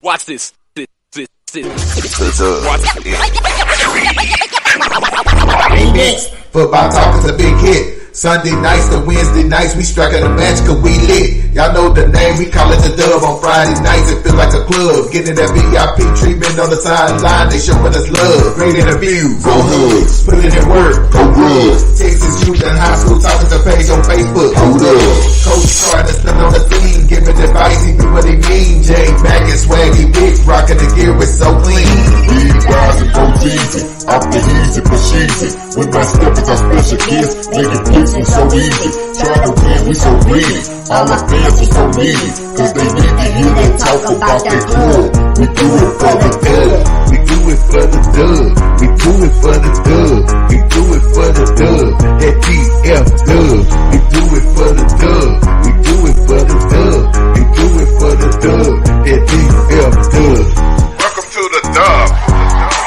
Watch this. Watch Next, football talk is a big hit. Sunday nights to Wednesday nights, we striking a match cause we lit. Y'all know the name, we call it the Dub. On Friday nights, it feel like a club. Getting that VIP treatment on the sideline, they showing us love. Great interviews, go Hugs. Put in work, go Rugs. Texas youth and high school talking to page on Facebook, hold up. Coach Carter still on the scene, giving advice, he do what he mean. Jay Mack and Swaggy Big, rocking the gear, it's so clean. Big guys and go easy, off the easy, push easy. With my steppers, our special kids, making blitz so easy. Trying to win, we so greedy. All our fans are so needy, cause they need to hear them talk about that club. We do it for the dub. We do it for the dub. We do it for the dub. We do it for the dub. That TF dub. We do it for the dub. We do it for the dub. We do it for the dub. That TF dub. Welcome to the Dub,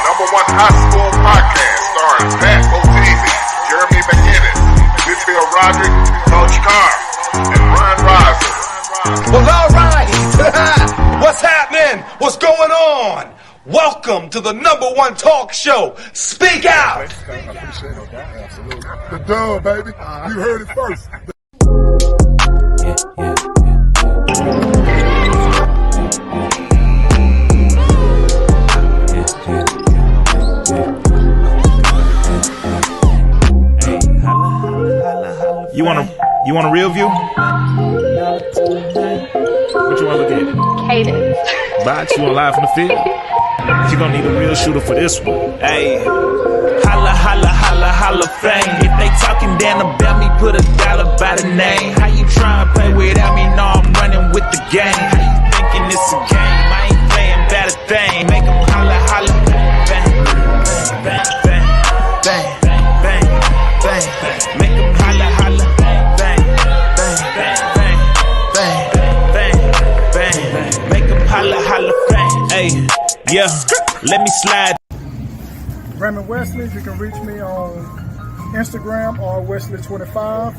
number one high school podcast starring Pat O'Teasy, Jeremy McInnes, Whitfield Roderick, Coach Carr, and Bryan Riser. Well, all right. What's happening? What's going on? Welcome to the number one talk show. Speak out. The Dub, baby. You heard it first. You want a real view? What you want to look at? Cadence. Box, you want live from the field? You gonna need a real shooter for this one. Hey, holla, holla, holla, holla fame. If they talking down about me, put $1 by the name. How you trying to play without me? No, I'm running with the game. How you thinking it's a game? I ain't playing about a thing. Make them holla, holla, bang, bang, bang, bang, bang, bang, bang. Make them holla, holla, bang, bang, bang, bang, bang, bang, bang. Make them holla, holla, bang. Hey, yeah, let me slide. Raymond Wesley, you can reach me on Instagram or Wesley25.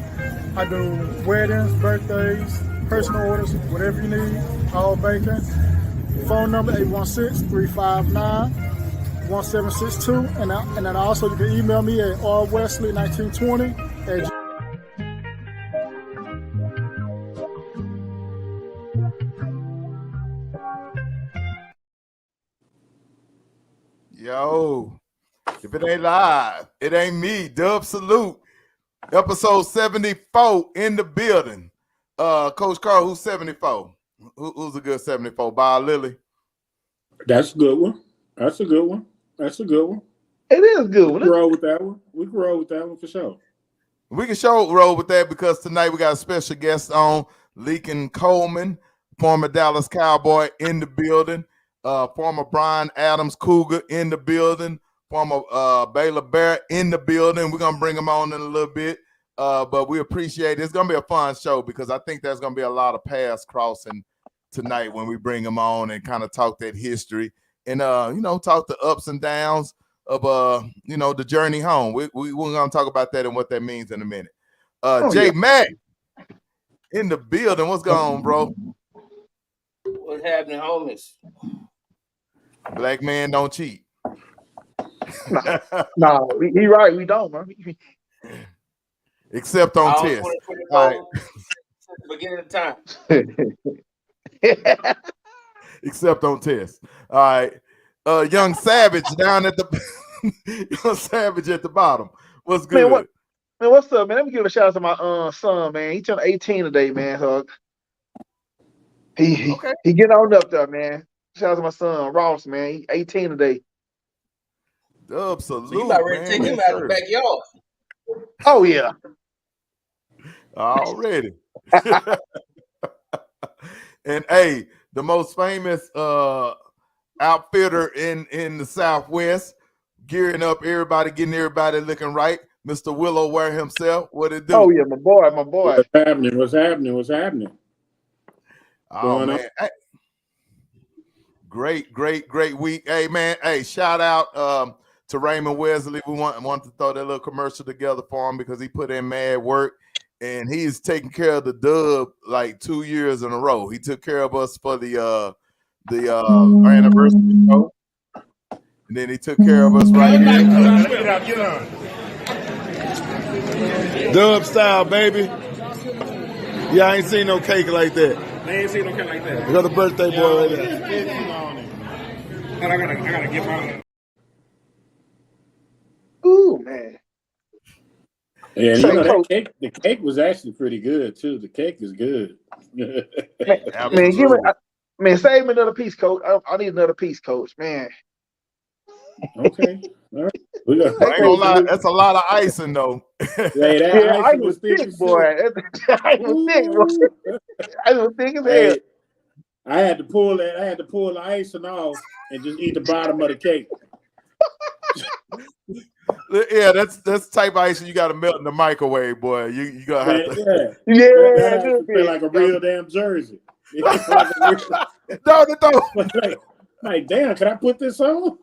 I do weddings, birthdays, personal orders, whatever you need, all bacon. Phone number 816-359-1762. And then also you can email me at rwesley1920 at Yo, if it ain't live, it ain't me. Dub Salute. Episode 74 in the building. Coach Carl, who's 74? Who's a good 74? Bob Lilly. That's a good one. That's a good one. That's a good one. It is a good one. We can roll with that one. We can roll with that one for sure. We can roll with that because tonight we got a special guest on, Lincoln Coleman, former Dallas Cowboy in the building. Former Bryan Adams Cougar in the building, former Baylor Bear in the building. We're going to bring him on in a little bit, but we appreciate it. It's going to be a fun show because I think there's going to be a lot of paths crossing tonight when we bring him on and kind of talk that history and, talk the ups and downs of, the journey home. We're going to talk about that and what that means in a minute. Jay Mack in the building. What's going on, bro? What's happening, homies? Black man don't cheat. No, he right. We don't, man. Except on tests. All right. Beginning of time. Except on tests. All right. Young Savage down at the Young Savage at the bottom. What's good? Man, what's up, man? Let me give a shout out to my son, man. He turned 18 today, man. Hug. He getting on up there, man. Shout out to my son, Ross, man. He 18 today. Absolutely. So you about ready to take him out of the backyard. Oh, yeah. Already. And, hey, the most famous outfitter in the Southwest, gearing up everybody, getting everybody looking right, Mr. Willow Ware himself. What it do? Oh, yeah, my boy. What's happening? Oh, man. Hey. Great week. Hey, man. Hey, shout out to Raymond Wesley. We want to throw that little commercial together for him because he put in mad work, and he's taking care of the Dub like 2 years in a row. He took care of us for the our anniversary show. And then he took care of us right here. Dub style, baby. Yeah, I ain't seen no cake like that. They ain't seen no cake like that. I got a birthday boy right there. And I gotta get mine. Ooh, man. Yeah, you know that cake. The cake was actually pretty good too. The cake is good. Man, give me, man, save me another piece, coach. I need another piece, coach. Man. Okay. All right. I ain't gonna lie, that's a lot of icing though. Hey, that I was thick, boy. I was thick, boy. I was thick as hell. I had to pull that. I had to pull the icing off and just eat the bottom of the cake. Yeah, that's type of icing you got to melt in the microwave, boy. You gotta have to. That has to feel like a real damn jersey. No. Like, damn, can I put this on?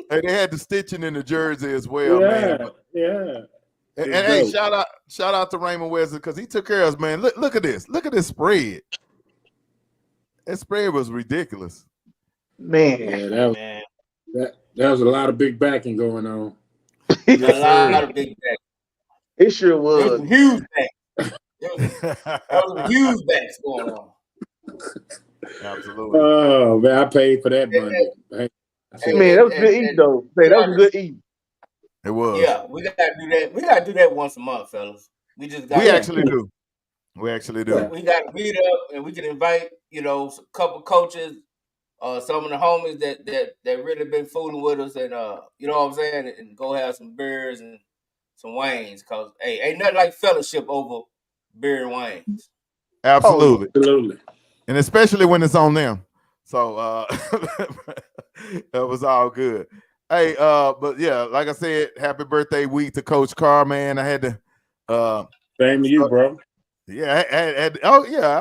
Hey, they had the stitching in the jersey as well, man. Yeah. And hey, shout out to Raymond Wesley because he took care of us, man. Look at this. Look at this spread. That spread was ridiculous. Man. Yeah, that was a lot of big backing going on. A lot of big backs. It sure was. There was some huge backs. There was some huge backs going on. Absolutely. Oh man, I paid for that money. Hey, man, that was good eating though. Man, that was good eating. It was. Yeah, we gotta do that. We gotta do that once a month, fellas. We actually do. We actually do. We gotta meet up and we can invite, a couple coaches, some of the homies that really been fooling with us, and you know what I'm saying, and go have some beers and some wings, cause hey, ain't nothing like fellowship over beer and wings. Absolutely. Absolutely. And especially when it's on them. So that was all good. Hey, but yeah, like I said, happy birthday week to Coach Carr, man. I had to same to you, bro. Yeah,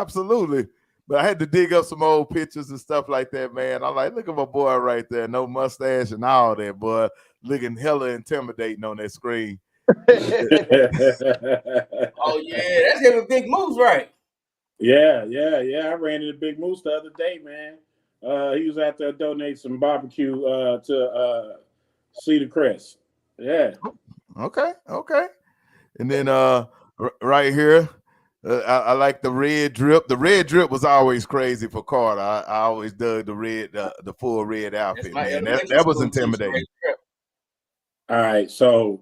absolutely. But I had to dig up some old pictures and stuff like that, man. I'm like, look at my boy right there, no mustache and all that, boy, looking hella intimidating on that screen. Oh yeah, that's him with Big Moose, right? Yeah. I ran into Big Moose the other day, man. He was out there donating some barbecue to Cedar Crest. Yeah. Okay. And then right here, I like the red drip. The red drip was always crazy for Carter. I always dug the full red outfit, man. That was intimidating. All right, so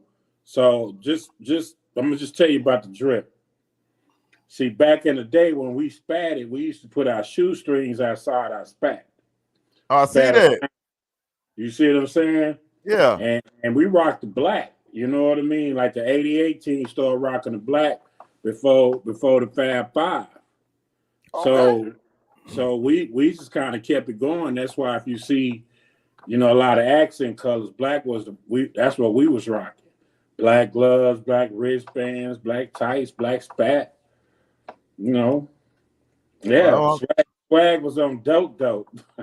just I'm gonna just tell you about the drip. See, back in the day when we spatted, we used to put our shoestrings outside our spat. Oh, I see that. You see what I'm saying? Yeah. And we rocked the black. You know what I mean? Like the 88 team started rocking the black before the Fab Five. Okay. So we just kind of kept it going. That's why if you see, a lot of accent colors, black was that's what we was rocking. Black gloves, black wristbands, black tights, black spat. Yeah. Well, swag was on dope.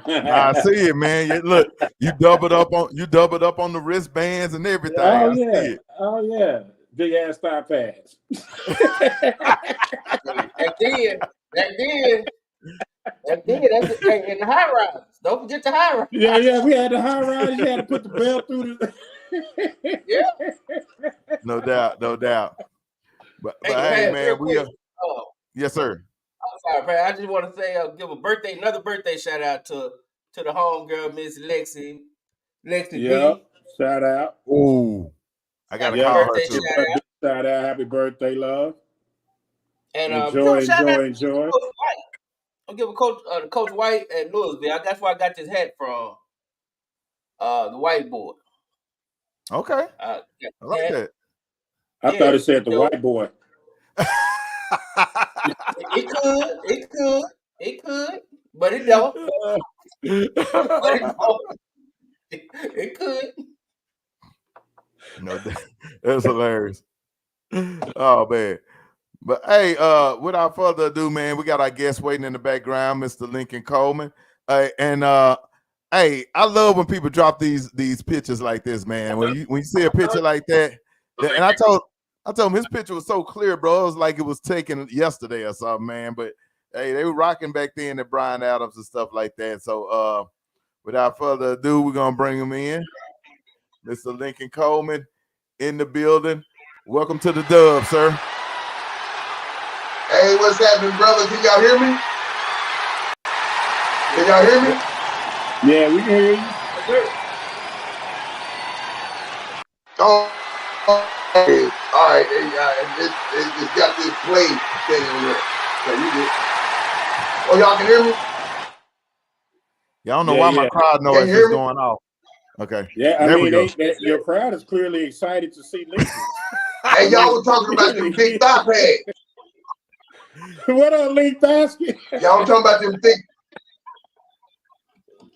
I see it, man. Look, you doubled up on the wristbands and everything. Oh yeah. Big ass thigh pads. Back then, that's it. And the high rise. Don't forget the high rise. Yeah, we had the high rise. You had to put the belt through the. Yeah. No doubt. But hey, man, yes, sir. I'm sorry, man. I just want to say, give another birthday shout out to the homegirl, Miss Lexi Yeah, B. Shout out. Ooh, I got to call her too. Shout out, happy birthday, love. And enjoy. I'll give a Coach White at Louisville. That's where I got this hat from. The white boy. Okay. I like that. I thought it said the white boy. It could, but it don't. It could. No, that's hilarious. Oh man. But hey, without further ado, man, we got our guest waiting in the background, Mr. Lincoln Coleman. Hey, I love when people drop these pictures like this, man. When you see a picture like that, and I told him his picture was so clear, bro. It was like it was taken yesterday or something, man. But Hey, they were rocking back then at Bryan Adams and stuff like that. So without further ado, we're gonna bring him in. Mr. Lincoln Coleman in the building. Welcome to the Dub, sir. Hey, what's happening, brother? Can y'all hear me? Can y'all hear me? Yeah, we can hear you. Oh, okay. All right. It's got this play thing on there. So you good. Oh, y'all can hear me? Y'all don't know why my crowd noise is going off. Okay. Yeah, I mean, your crowd is clearly excited to see Lincoln. Hey, y'all were talking about them thick thigh pads. What up, Link Basket? Y'all talking about them thick.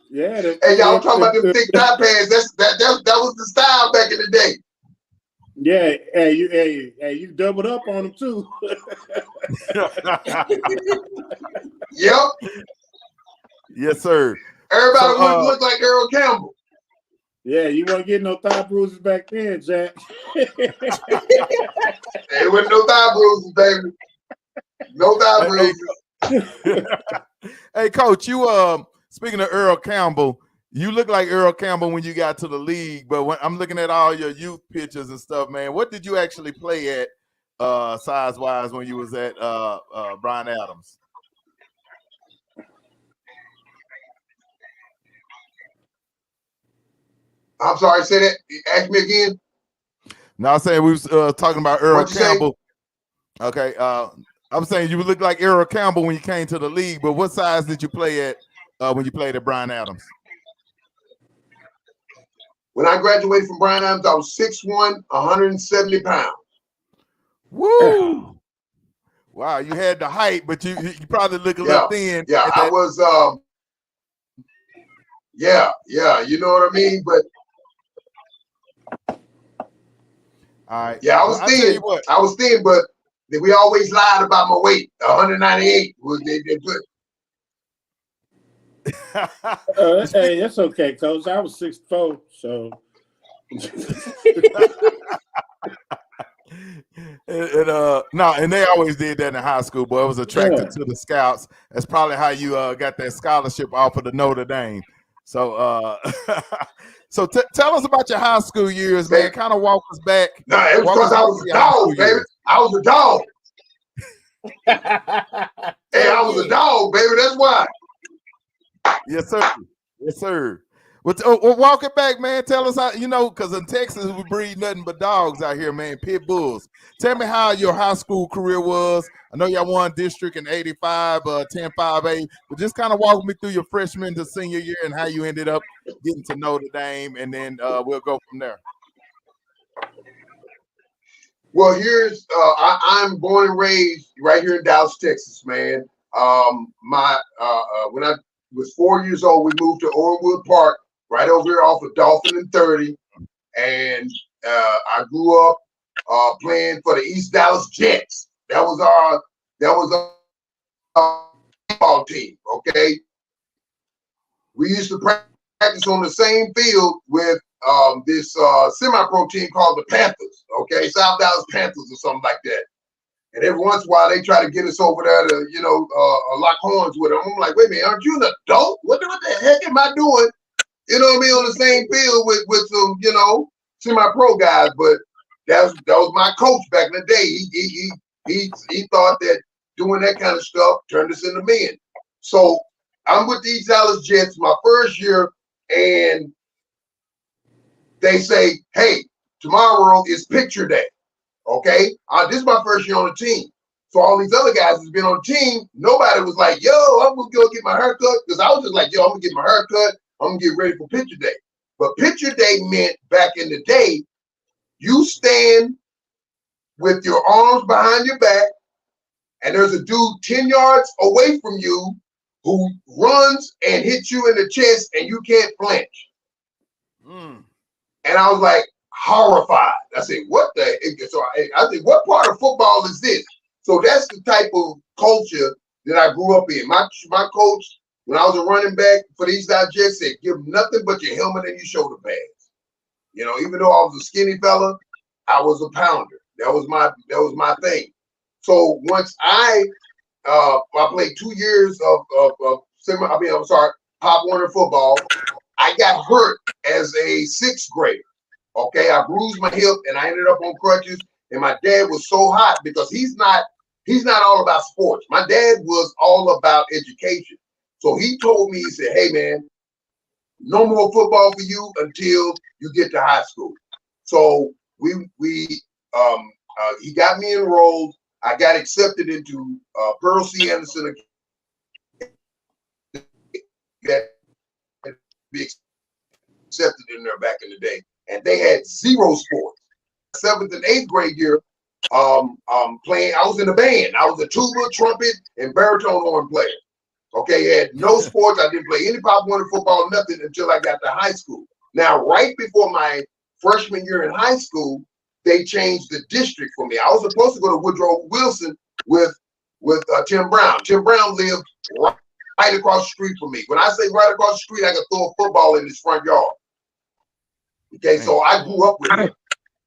Yeah. Hey, y'all talking about them thick thigh pads. That was the style back in the day. Yeah. Hey, you doubled up on them too. Yep. Yes, sir. Everybody look like Earl Campbell. Yeah, you weren't getting no thigh bruises back then, Jack. There wasn't no thigh bruises, baby. No thigh bruises. Hey, Coach, you speaking of Earl Campbell, you look like Earl Campbell when you got to the league. But when I'm looking at all your youth pictures and stuff, man, what did you actually play at size-wise when you was at Bryan Adams? I'm sorry, say that. Ask me again. No, I'm saying we was talking about Earl Campbell. Say? Okay, I'm saying you look like Earl Campbell when you came to the league, but what size did you play at when you played at Bryan Adams? When I graduated from Bryan Adams, I was 6'1", 170 pounds. Woo! Wow, you had the height, but you probably look a little thin. Yeah, I was. Yeah, you know what I mean. But all right, yeah, I was thin. I was thin, but we always lied about my weight. 198 was they put. Hey, that's okay, Coach. I was 6'4", so. And they always did that in high school, boy. I was attracted to the scouts. That's probably how you got that scholarship offer to Notre Dame. So so tell us about your high school years, man. Kind of walk us back. No, it was because I was a dog, baby. I was a dog. Hey, I was a dog, baby. That's why. Yes, sir. Yes, sir. Well, walk it back, man. Tell us how, because in Texas, we breed nothing but dogs out here, man, pit bulls. Tell me how your high school career was. I know y'all won district in 85, 10-5A, but just kind of walk me through your freshman to senior year and how you ended up getting to Notre Dame, and then we'll go from there. Well, here's I'm born and raised right here in Dallas, Texas, man. When I was 4 years old, we moved to Orenwood Park, right over here off of Dolphin and 30, and I grew up playing for the East Dallas Jets. That was our football team. Okay, we used to practice on the same field with this semi-pro team called the Panthers. Okay, South Dallas Panthers or something like that. And every once in a while, they try to get us over there to, lock horns with them. I'm like, wait a minute, aren't you an adult? What the heck am I doing? You know what I mean? On the same field with some, semi-pro guys. But that was my coach back in the day. He thought that doing that kind of stuff turned us into men. So I'm with these Dallas Jets my first year, and they say, hey, tomorrow is picture day. Okay, this is my first year on the team. So all these other guys that's been on the team, nobody was like, yo, I'm gonna go get my haircut. Because I was just like, yo, I'm gonna get my haircut. I'm gonna get ready for picture day. But picture day meant back in the day, you stand with your arms behind your back, and there's a dude 10 yards away from you who runs and hits you in the chest, and you can't flinch. And I was like, horrified. I said, what the heck? So I said, what part of football is this? So that's the type of culture that I grew up in. My coach, when I was a running back for the East Side Jets, said, give nothing but your helmet and your shoulder pads. Even though I was a skinny fella, I was a pounder. That was my thing. So once I I played 2 years of Pop Warner football. I got hurt as a 6th grader. Okay, I bruised my hip and I ended up on crutches. And my dad was so hot because he's not all about sports. My dad was all about education. So he told me, he said, "Hey man, no more football for you until you get to high school." So he got me enrolled. I got accepted into Pearl C. Anderson. Be accepted in there back in the day, and they had 0 sports. 7th and 8th grade year, playing. I was in a band. I was a tuba, trumpet, and baritone horn player. Okay, had no sports. I didn't play any Pop Warner football, nothing until I got to high school. Now, right before my freshman year in high school, they changed the district for me. I was supposed to go to Woodrow Wilson with Tim Brown. Tim Brown lived right across the street from me. When I say right across the street, I could throw a football in his front yard. Okay, so I grew up with him.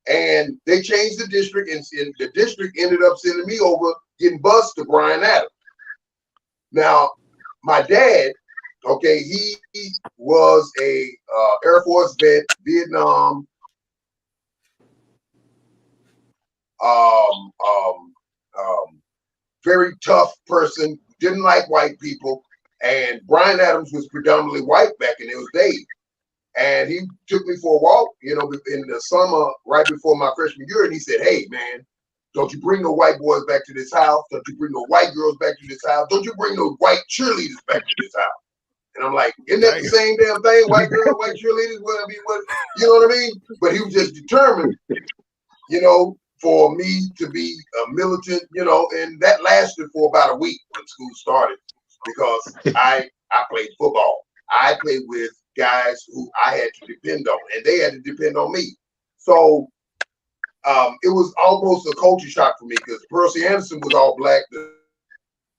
And they changed the district, and the district ended up sending me over, getting bused to Bryan Adams. Now, my dad, okay, he was a Air Force vet, Vietnam, very tough person, didn't like white people. And Bryan Adams was predominantly white back in those days. And he took me for a walk, in the summer, right before my freshman year. And he said, "Hey, man, don't you bring no white boys back to this house. Don't you bring no white girls back to this house. Don't you bring no white cheerleaders back to this house." And I'm like, "Isn't that the same damn thing? White girls, white cheerleaders, what, you know what I mean?" But he was just determined, for me to be a militant, and that lasted for about a week when school started, because I played football. I played with guys who I had to depend on, and they had to depend on me. So it was almost a culture shock for me, because Percy Anderson was all black.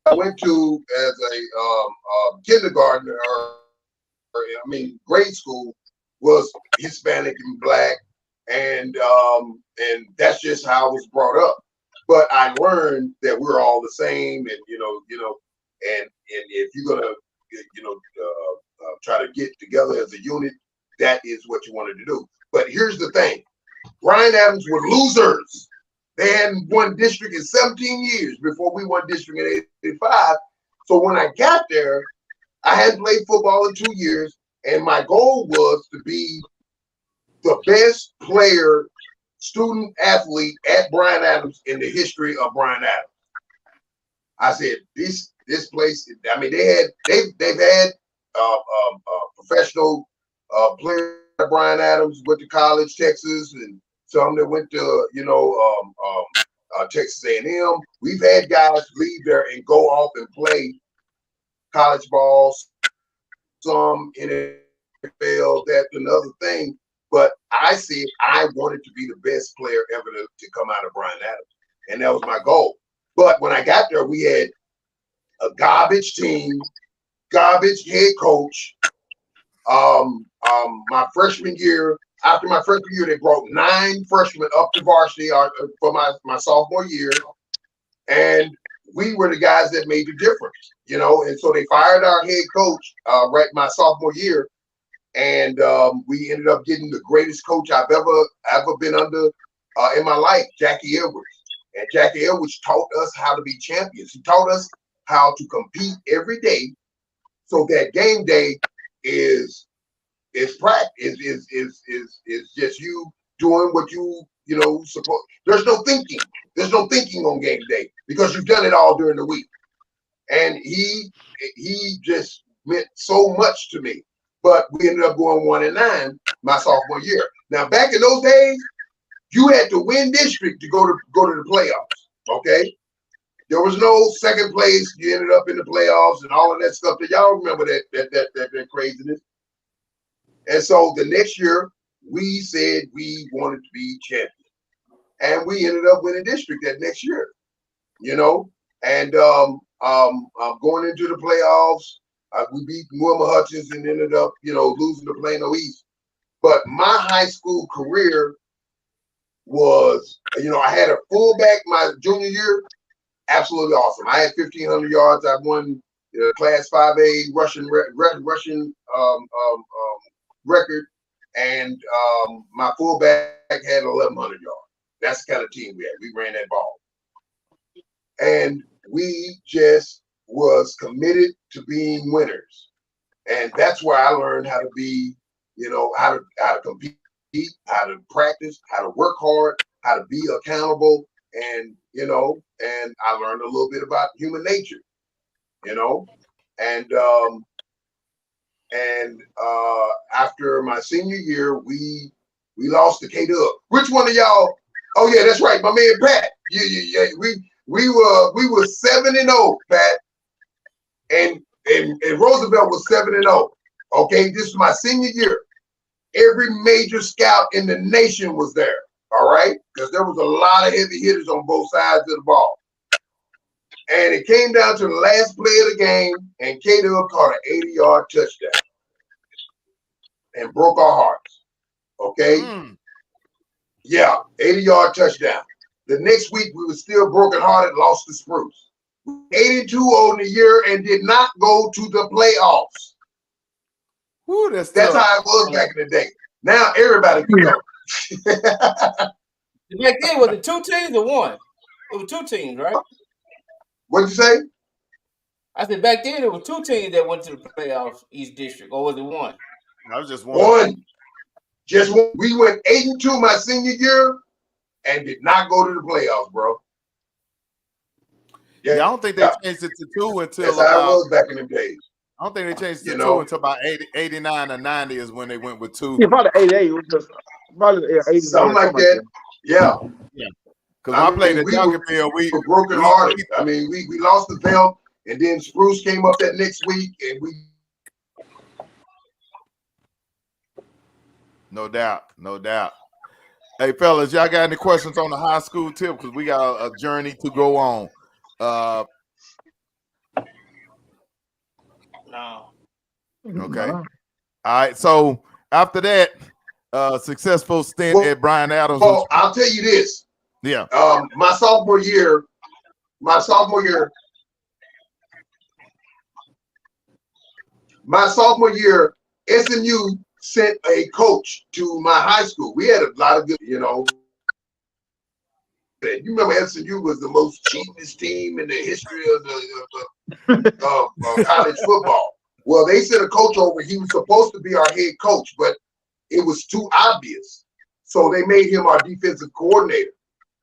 I went to as a kindergartner, grade school, was Hispanic and black, and that's just how I was brought up. But I learned that we're all the same, and and if you're gonna try to get together as a unit, that is what you wanted to do. But here's the thing: Bryan Adams were losers. They hadn't won district in 17 years before we won district in 85. So when I got there, I hadn't played football in 2 years, and my goal was to be the best player, student athlete at Bryan Adams in the history of Bryan Adams. I said, this place. I mean, they've had professional players at Bryan Adams, went to college, Texas, and some that went to Texas A&M. We've had guys leave there and go off and play college ball, some NFL, that another thing. But I said I wanted to be the best player ever to come out of Bryan Adams, and that was my goal. But when I got there, we had a garbage team, garbage head coach. My freshman year, after my freshman year, they brought 9 freshmen up to varsity for my sophomore year, and we were the guys that made the difference, And so they fired our head coach right my sophomore year, and we ended up getting the greatest coach I've ever been under in my life, Jackie Edwards. And Jackie Edwards taught us how to be champions. He taught us how to compete every day, so that game day is practice, is just you doing what you suppose. There's no thinking. There's no thinking on game day, because you've done it all during the week. And he just meant so much to me. But we ended up going 1-9 my sophomore year. Now, back in those days, you had to win district to go to the playoffs. Okay, there was no second place. You ended up in the playoffs and all of that stuff. Y'all remember that craziness? And so the next year, we said we wanted to be champions, and we ended up winning district that next year. And going into the playoffs, we beat Wilma Hutchins and ended up, losing to Plano East. But my high school career was, I had a fullback my junior year, absolutely awesome. I had 1,500 yards. I won Class 5A Russian record, and my fullback had 1,100 yards. That's the kind of team we had. We ran that ball, and we just was committed to being winners, and that's where I learned how to be, how to compete, how to practice, how to work hard, how to be accountable, and and I learned a little bit about human nature, and after my senior year, we lost to K-Dub. Which one of y'all? Oh yeah, that's right, my man Pat. Yeah. We were 7-0, Pat, and Roosevelt was 7-0. Okay, this is my senior year. Every major scout in the nation was there. All right, because there was a lot of heavy hitters on both sides of the ball. And it came down to the last play of the game, and K-Dub caught an 80-yard touchdown and broke our hearts. Okay? Yeah, 80-yard touchdown. The next week, we were still brokenhearted, lost to Spruce. 82 on the year and did not go to the playoffs. Ooh, that's how it was back in the day. Now everybody can go. Back then, was it 2 teams or 1? It was 2 teams, right? What'd you say? I said back then it was 2 teams that went to the playoffs, each district, or was it 1? I was just 1. One. Just 1. We went 8-2 my senior year and did not go to the playoffs, bro. Yeah, I don't think they changed it to 2 until that's how it was back in the days. I don't think they changed it to 2 until about 89 or 90 is when they went with 2. Yeah, probably 88. Probably 89. Something like that. Yeah. Because I played at Duncanville, we were broken hearted. I mean, we lost the belt, and then Spruce came up that next week, and we. No doubt. Hey, fellas, y'all got any questions on the high school tip? Because we got a journey to go on. No. Okay. All right. So after that, successful stint at Bryan Adams. Well, I'll tell you this. Yeah. My sophomore year, SMU sent a coach to my high school. We had a lot of good, You remember SMU was the most cheapest team in the history of the college football. Well, they sent a coach over. He was supposed to be our head coach, but it was too obvious. So they made him our defensive coordinator.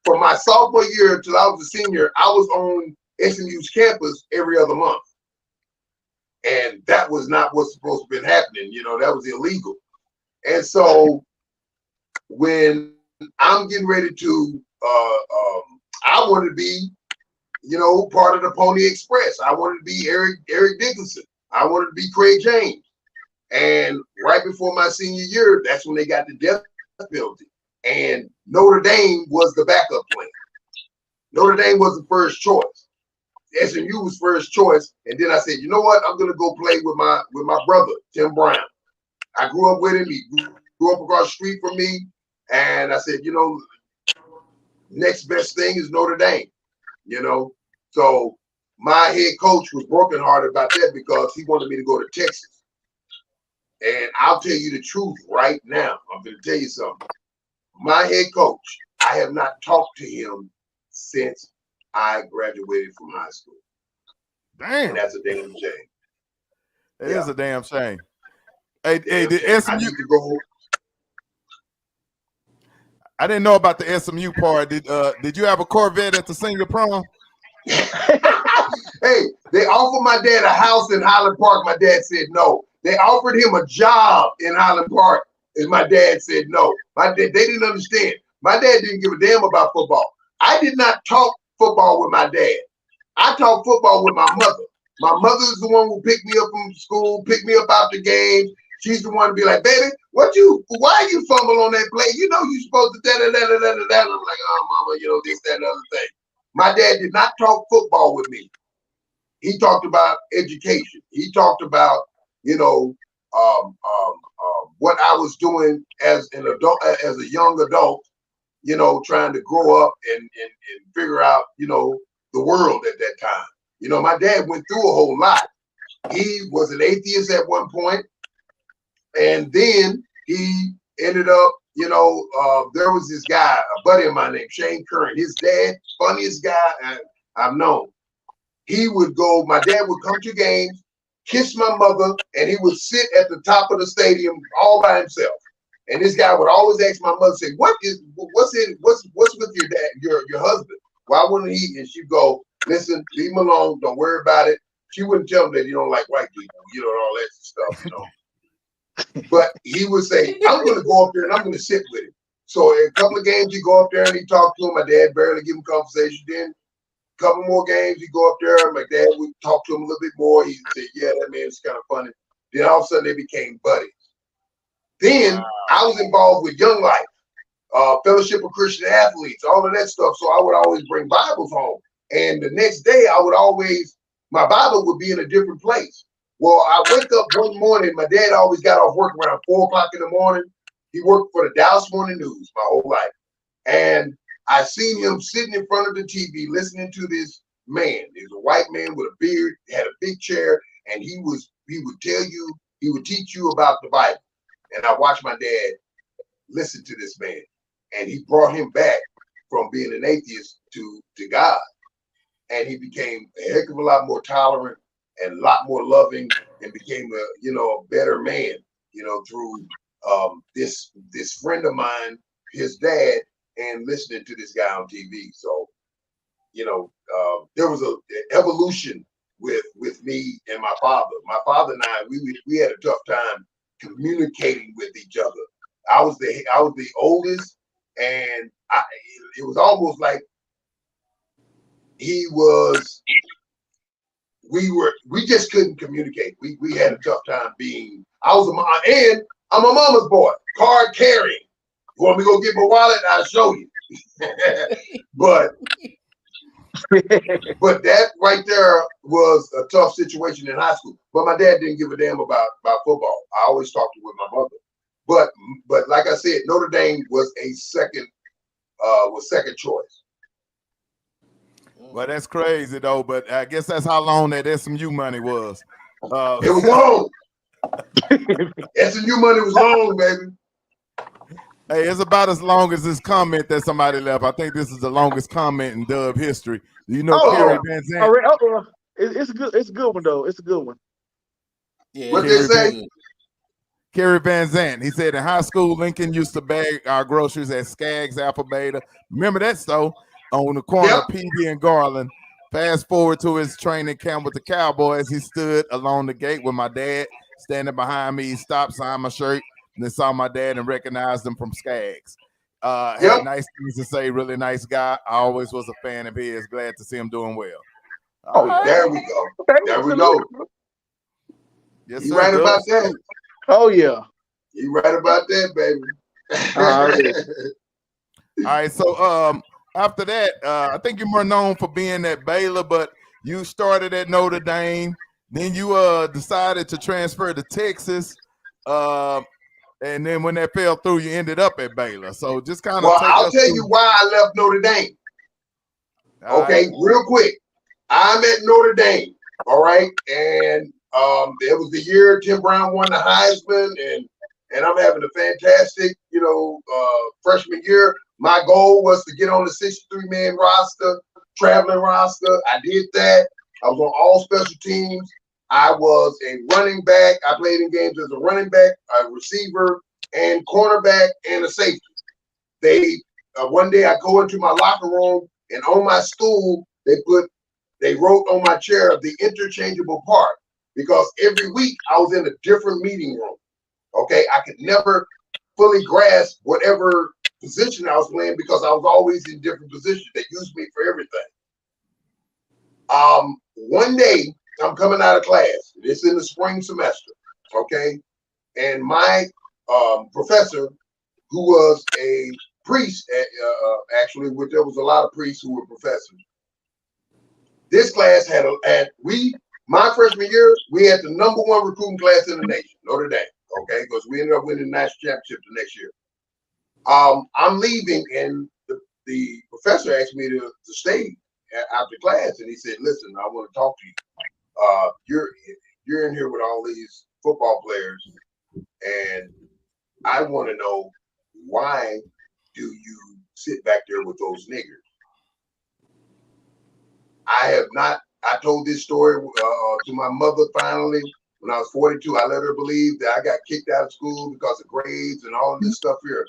From my sophomore year till I was a senior, I was on SMU's campus every other month. And that was not what's supposed to have been happening. That was illegal. And so when I'm getting ready to, I wanted to be, part of the Pony Express. I wanted to be Eric Dickinson. I wanted to be Craig James. And right before my senior year, that's when they got the death penalty. And Notre Dame was the backup plan. Notre Dame was the first choice. SMU was first choice. And then I said, you know what? I'm going to go play with my brother, Tim Bryan. I grew up with him. He grew up across the street from me. And I said, next best thing is Notre Dame. So my head coach was brokenhearted about that because he wanted me to go to Texas. And I'll tell you the truth right now. I'm going to tell you something. My head coach, I have not talked to him since I graduated from high school. Damn. And that's a damn shame. It is a damn shame. Hey, did SMU go? I didn't know about the SMU part. Did you have a Corvette at the senior prom? Hey, they offered my dad a house in Highland Park. My dad said no. They offered him a job in Highland Park, and my dad said no. They didn't understand. My dad didn't give a damn about football. I did not talk football with my dad. I talked football with my mother. My mother is the one who picked me up from school, picked me up after games. She's the one to be like, baby, why you fumble on that play? You're supposed to da-da-da-da-da-da. I'm like, oh, mama, this, that, and other thing. My dad did not talk football with me. He talked about education. He talked about, what I was doing as an adult, as a young adult, trying to grow up and figure out, the the world at that time. You know, my dad went through a whole lot. He was an atheist at one point, and then he ended up, you know, there was this guy, a buddy of mine named Shane Curran. His dad, funniest guy I've known. He would go, my dad would come to games, kiss my mother, and he would sit at the top of the stadium all by himself. And this guy would always ask my mother, say, what's with your dad, your husband? Why wouldn't he? And she'd go, listen, leave him alone, don't worry about it. She wouldn't tell him that you don't like white people, you know, and all that stuff, you know. But he would say, I'm going to go up there and I'm going to sit with him. So a couple of games, he'd go up there and he'd talk to him. My dad barely give him conversation. Then a couple more games, he'd go up there and my dad would talk to him a little bit more. He'd say, yeah, that man's kind of funny. Then all of a sudden they became buddies. Then I was involved with Young Life, Fellowship of Christian Athletes, all of that stuff. So I would always bring Bibles home. And the next day I would always, my Bible would be in a different place. Well, I wake up one morning, my dad always got off work around 4 o'clock in the morning. He worked for the Dallas Morning News my whole life. And I seen him sitting in front of the TV listening to this man. He was a white man with a beard, had a big chair, and he would tell you, he would teach you about the Bible. And I watched my dad listen to this man. And he brought him back from being an atheist to God. And he became a heck of a lot more tolerant and a lot more loving, and became a better man, through this friend of mine, his dad, and listening to this guy on TV. So, there was an evolution with me and my father. My father and I, we had a tough time communicating with each other. I was the oldest, and it was almost like we just couldn't communicate. We had a tough time being. I'm a mama's boy, card carrying. You want me to go get my wallet? I'll show you. but that right there was a tough situation in high school. But my dad didn't give a damn about football. I always talked with my mother. But like I said, Notre Dame was second choice. Well, that's crazy though. But I guess that's how long that SMU money was. It was long. SMU money was long, baby. Hey, it's about as long as this comment that somebody left. I think this is the longest comment in Dub history. Do you know Kerry Van Zandt? It's a good one though. It's a good one. Yeah, what they say? Kerry Van Zandt. He said in high school, Lincoln used to bag our groceries at Skaggs, Alpha Beta. Remember that store on the corner of PD and Garland. Fast forward to his training camp with the Cowboys. He stood along the gate with my dad standing behind me. He stopped, signed my shirt, and then saw my dad and recognized him from Skaggs. Had nice things to say, really nice guy. I always was a fan of his. Glad to see him doing well. There we go. There we go. Yes, you right about that. Oh, yeah. You right about that, baby. All right, so after that, I think you're more known for being at Baylor, but you started at Notre Dame. Then you decided to transfer to Texas. And then when that fell through, you ended up at Baylor. So just kind of I'll tell you why I left Notre Dame. Okay, real quick. I'm at Notre Dame, all right? And it was the year Tim Brown won the Heisman, and I'm having a fantastic, freshman year. My goal was to get on the 63-man roster, traveling roster. I did that. I was on all special teams. I was a running back. I played in games as a running back, a receiver, and cornerback, and a safety. One day I go into my locker room, and on my stool, they wrote on my chair the interchangeable part, because every week I was in a different meeting room. Okay, I could never fully grasp whatever position I was playing because I was always in different positions. They used me for everything. One day I'm coming out of class. It's in the spring semester, okay? And my professor, who was a priest, actually, there was a lot of priests who were professors. This class my freshman year, we had the #1 recruiting class in the nation, Notre Dame, okay? Because we ended up winning the national championship the next year. I'm leaving, and the professor asked me to stay after class, and he said, "Listen, I want to talk to you. You're in here with all these football players, and I want to know why do you sit back there with those niggers?" I have not. I told this story to my mother finally when I was 42. I let her believe that I got kicked out of school because of grades and all of this stuff here.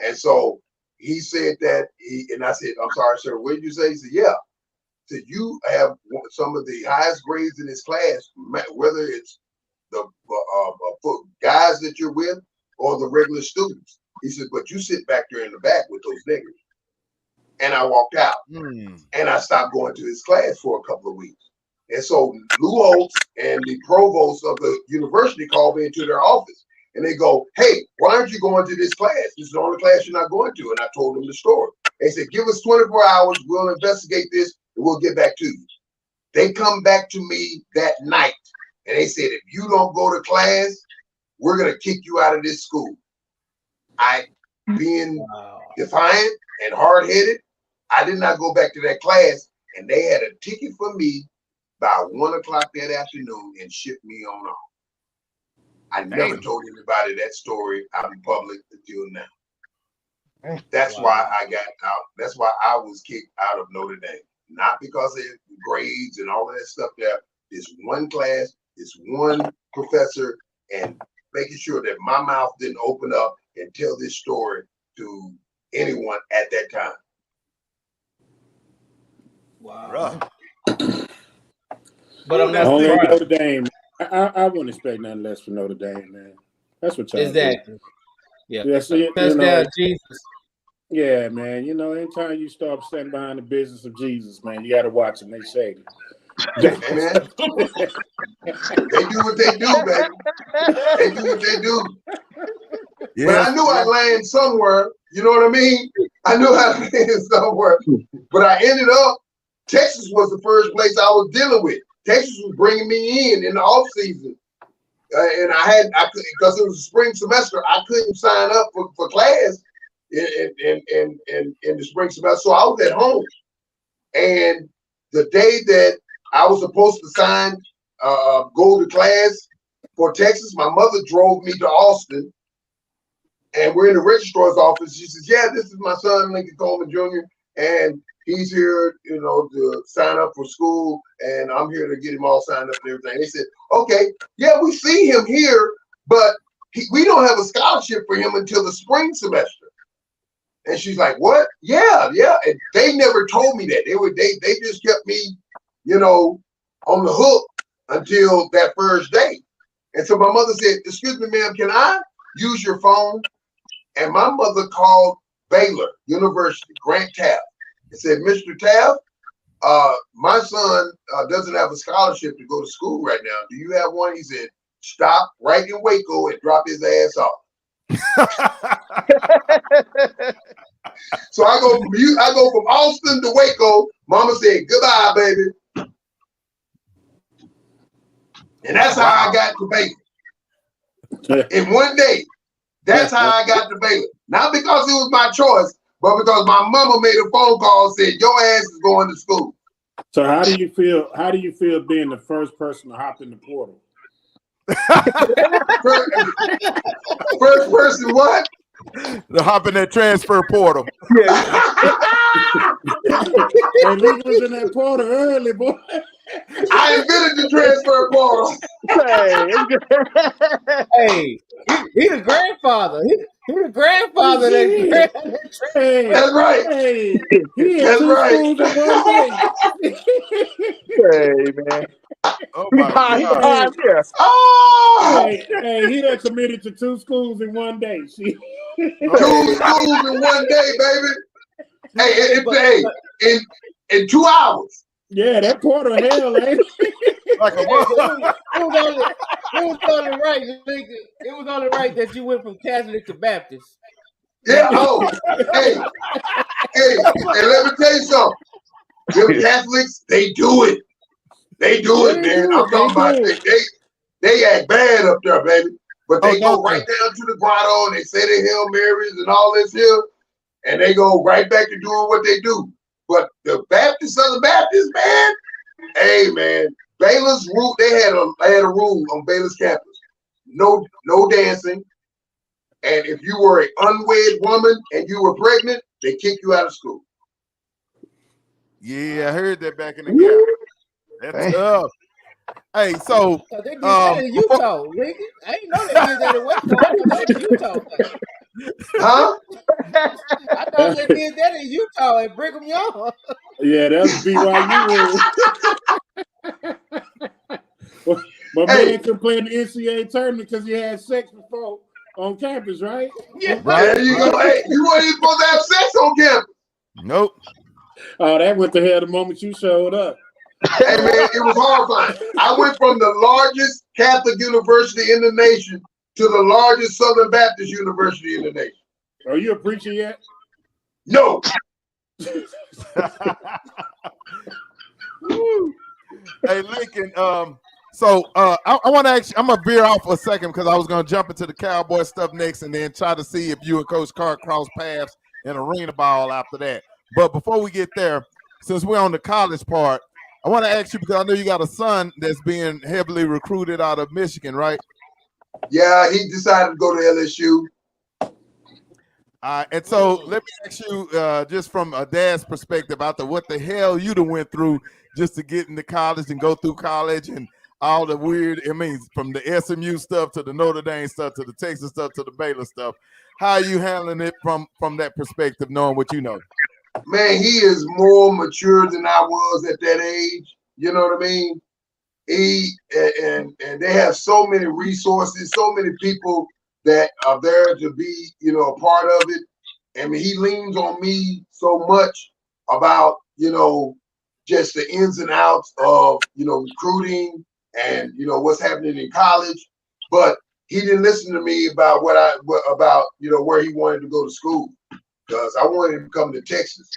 And so he said that, and I said, "I'm sorry, sir. What did you say?" He said, "Yeah." He said, "You have some of the highest grades in this class, whether it's the guys that you're with or the regular students." He said, "But you sit back there in the back with those niggers." And I walked out, and I stopped going to this class for a couple of weeks. And so Lou Holtz and the provost of the university called me into their office, and they go, "Hey, why aren't you going to this class? This is the only class you're not going to." And I told them the story. They said, "Give us 24 hours. We'll investigate this, and we'll get back to you." They come back to me that night, and they said, "If you don't go to class, we're going to kick you out of this school." Being defiant and hard-headed, I did not go back to that class, and they had a ticket for me by 1 o'clock that afternoon and shipped me on off. I never told anybody that story out in public until now. That's why I got out. That's why I was kicked out of Notre Dame. Not because of grades and all of that stuff there. This one class, this one professor, and making sure that my mouth didn't open up and tell this story to anyone at that time. Wow. But I'm not only surprised. Notre Dame. I wouldn't expect nothing less from Notre Dame, man. That's what y'all Exactly. do. Yeah. Touchdown, Jesus. Yeah, man. You know, anytime you start standing behind the business of Jesus, man, you got to watch them. They shady. Amen. They do what they do, baby. They do what they do. Yes. But I knew I'd land somewhere. You know what I mean? I knew I'd land somewhere. But I ended up, Texas was the first place I was dealing with. Texas was bringing me in the off season. And because it was a spring semester, I couldn't sign up for class in the spring semester. So I was at home. And the day that I was supposed to go to class for Texas, my mother drove me to Austin. And we're in the registrar's office. She says, "Yeah, this is my son, Lincoln Coleman Jr., and he's here, to sign up for school, and I'm here to get him all signed up and everything." They said, "Okay, yeah, we see him here, but we don't have a scholarship for him until the spring semester." And she's like, "What? Yeah." And they never told me that. They just kept me, on the hook until that first day. And so my mother said, "Excuse me, ma'am, can I use your phone?" And my mother called Baylor University, Grant Taft, and said, "Mr. Taft, my son doesn't have a scholarship to go to school right now. Do you have one?" He said, "Stop right in Waco and drop his ass off." So I go from Austin to Waco. Mama said, "Goodbye, baby." And that's how I got to Baylor. In one day. That's how I got to Baylor. Not because it was my choice, but because my mama made a phone call and said, "Your ass is going to school." So how do you feel? How do you feel being the first person to hop in the portal? First person what? To hop in that transfer portal. Yeah. And Luke was in that portal early, boy. I invented the transfer portal. Hey, he the grandfather. He the grandfather. That's right. Hey, that's right. Hey, man. Oh my God. Hey, he done committed to 2 schools in one day. 2 schools in one day, baby. Hey, in 2 hours. Yeah, that portal hell, ain't like a it was only right. It was only right that you went from Catholic to Baptist. Yeah. Oh, hey, and let me tell you something. Them Catholics, they do it. They do it, man. I'm talking about they act bad up there, baby. But they go right down to the grotto and they say their Hail Marys and all this here, and they go right back to doing what they do. But the Baptist, Southern Baptist, man, hey man, Baylor's rule, they had a rule on Baylor's campus. No dancing. And if you were an unwed woman and you were pregnant, they kick you out of school. Yeah, I heard that back in the gap. That's tough. Hey, so they did that in Utah, Ricky. I didn't know they did that in West Coast. That was Utah. Huh? I thought they did that in Utah at Brigham Young. Yeah, that's BYU. My man could play in the NCAA tournament because he had sex before on campus, right? Yeah, right. There you go. Hey, you weren't even supposed to have sex on campus. Nope. Oh, that went to hell the moment you showed up. Hey man, it was horrifying. I went from the largest Catholic university in the nation to the largest Southern Baptist university in the nation. Are you a preacher yet? No. Hey, Lincoln. So I want to ask you, I'm gonna veer off for a second because I was gonna jump into the Cowboy stuff next, and then try to see if you and Coach Carr cross paths in arena ball after that. But before we get there, since we're on the college part, I want to ask you because I know you got a son that's being heavily recruited out of Michigan, right? Yeah, he decided to go to LSU. And so let me ask you, just from a dad's perspective, out what the hell you done went through just to get into college and go through college and all the weird, I mean, from the SMU stuff to the Notre Dame stuff to the Texas stuff to the Baylor stuff. How are you handling it from that perspective, knowing what you know? Man, he is more mature than I was at that age. You know what I mean? He and they have so many resources, so many people that are there to be, you know, a part of it. I mean, he leans on me so much about, you know, just the ins and outs of, you know, recruiting and, you know, what's happening in college. But he didn't listen to me about about, you know, where he wanted to go to school, because I wanted him to come to Texas,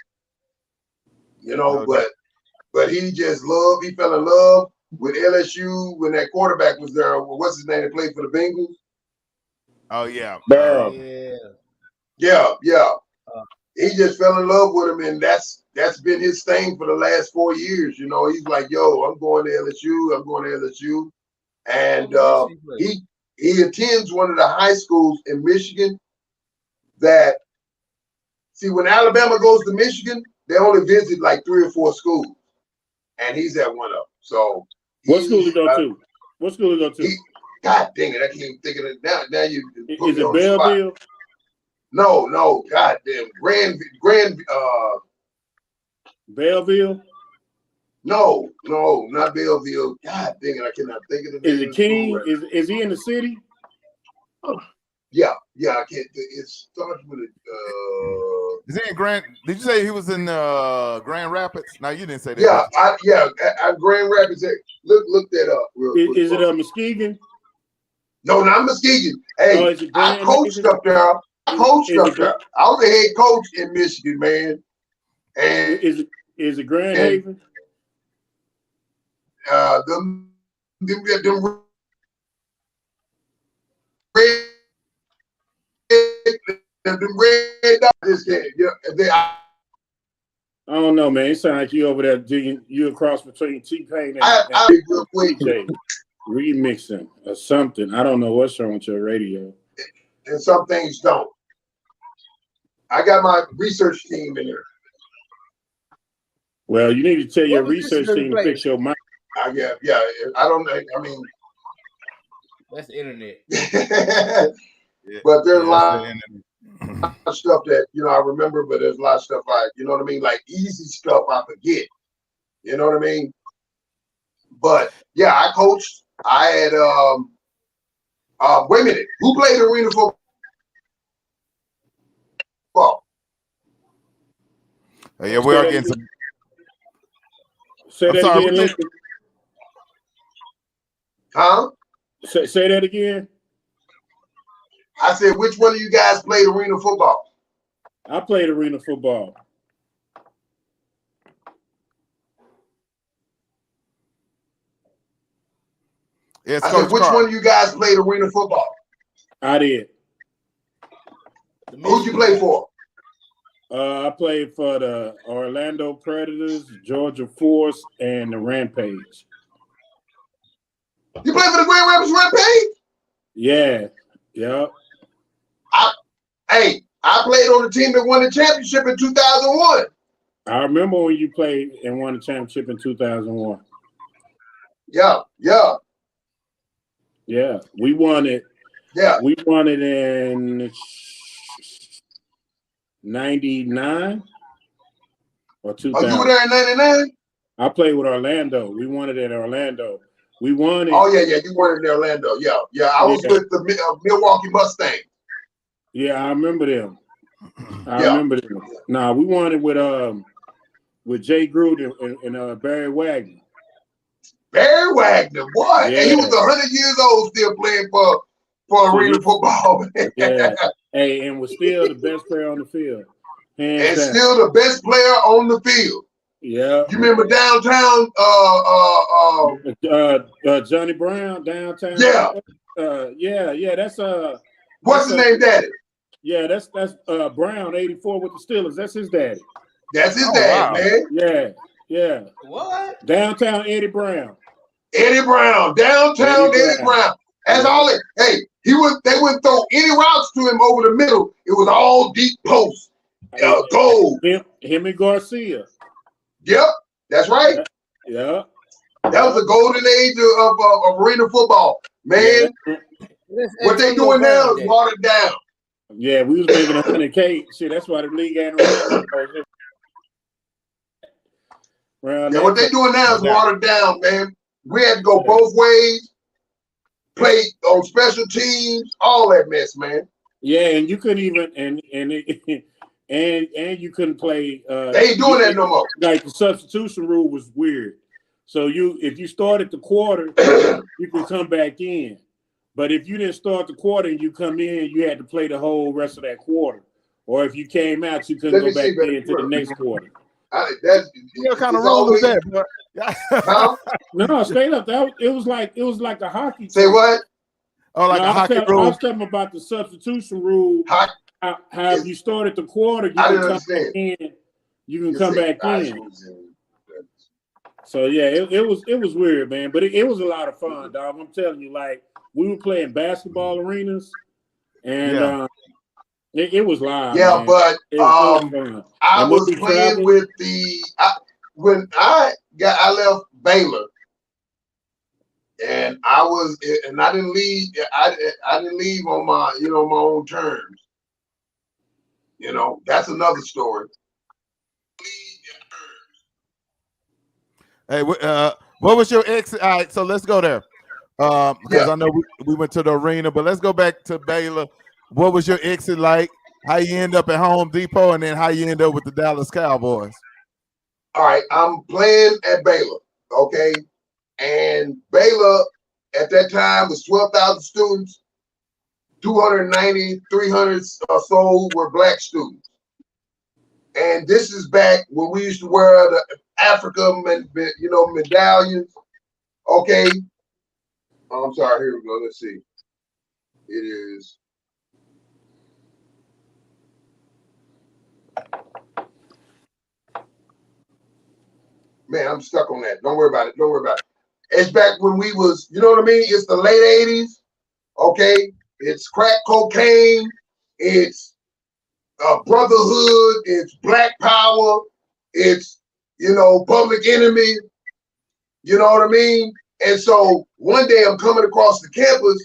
you know, Okay. but he fell in love with LSU when that quarterback was there. What's his name that played for the Bengals? Oh yeah. Barrow. Yeah. He just fell in love with him, and that's been his thing for the last 4 years. You know, he's like, yo, I'm going to LSU. I'm going to LSU. And he attends one of the high schools in Michigan that, see, when Alabama goes to Michigan, they only visit like 3 or 4 schools. And he's at one of them. So what school he go to? What school he go to? God dang it, I can't think of it now. Now you put Is me it on the spot. Belleville? No, God damn, Grand Belleville? No, not Belleville. God dang it, I cannot think of the name. Is it King? Is he in the city? Yeah, I can't. It starts with Is he in Grand? Did you say he was in Grand Rapids? No, you didn't say that. I Grand Rapids. Look that up real quick. Is it Muskegon? No, not Muskegon. Hey, I coached up there. I was a head coach in Michigan, man. And is it Grand Haven? Them red dots. I don't know, man. It sounds like you over there digging. You a cross between T-Pain and DJ remixing or something. I don't know what's wrong with your radio. And some things don't. I got my research team in there. Well, you need to tell your research team to fix your mic. Yeah. I don't know. I mean, that's the internet. But there's a lot of stuff that, you know, I remember, but there's a lot of stuff you know what I mean? Like easy stuff I forget. You know what I mean? But yeah, I coached. I had wait a minute. Who played arena football? Yeah, we are getting some. Say that again, Lincoln. Huh? Say that again. I said, which one of you guys played arena football? I played arena football. Yes, I said, which one of you guys played arena football? I did. Who'd you play for? I played for the Orlando Predators, Georgia Force, and the Rampage. You played for the Grand Rapids Rampage? Yeah. Yep. I played on the team that won the championship in 2001. I remember when you played and won the championship in 2001. Yeah. We won it. Yeah. We won it in 99 or 2000. Oh, you were there in 99? I played with Orlando. We won it in Orlando. We won it. Oh, yeah. You won it in Orlando. Yeah. I was with the Milwaukee Mustangs. Yeah, I remember them. Nah, we won it with Jay Gruden and Barry Wagner. Barry Wagner, boy. Yeah. And he was 100 years old still playing for arena football. Yeah. Hey, and was still the best player on the field. And still the best player on the field. Yeah. You remember downtown Johnny Brown downtown? Yeah. Yeah, that's what's his name, daddy? Yeah, that's Brown, 84 with the Steelers. That's his daddy. That's his daddy, man. Yeah. What? Downtown Eddie Brown. Eddie Brown. Downtown Eddie Brown. That's all it. Hey, they wouldn't throw any routes to him over the middle. It was all deep posts. Gold. Him and Garcia. Yep, that's right. Yeah. That was the golden age of arena football. Man, what they doing now is watered down. Yeah, we was making 100K. Shit, that's why the league ain't around. What they doing now is watered down, man. We had to go both ways, play on special teams, all that mess, man. Yeah, and you couldn't even and you couldn't play. They ain't doing that no more. Like the substitution rule was weird. So if you started the quarter, you could come back in. But if you didn't start the quarter and you come in, you had to play the whole rest of that quarter. Or if you came out, you couldn't go back into the next quarter. What kind of rule was that? Huh? No, straight up. It was like a hockey. Say what? Oh, like a hockey rule. I was talking about the substitution rule. How if you started the quarter, you can come back in. You can come back in. So yeah, it was weird, man. But it was a lot of fun, dog. I'm telling you, like we were playing basketball arenas, and it was live. Yeah, man. but I was playing with when I left Baylor, and I didn't leave. I didn't leave on my my own terms. That's another story. Hey, what was your exit? All right, so let's go there. Because I know we went to the arena, but let's go back to Baylor. What was your exit like? How you end up at Home Depot, and then how you end up with the Dallas Cowboys? All right, I'm playing at Baylor, okay? And Baylor at that time was 12,000 students. 290, 300 or so were black students. And this is back when we used to wear the Africa, medallions. Okay. Oh, I'm sorry. Here we go. Let's see. It is. Man, I'm stuck on that. Don't worry about it. It's back when we was, you know what I mean? It's the late 80s. Okay. It's crack cocaine. It's brotherhood. It's black power. It's, Public Enemy. You know what I mean? And so one day I'm coming across the campus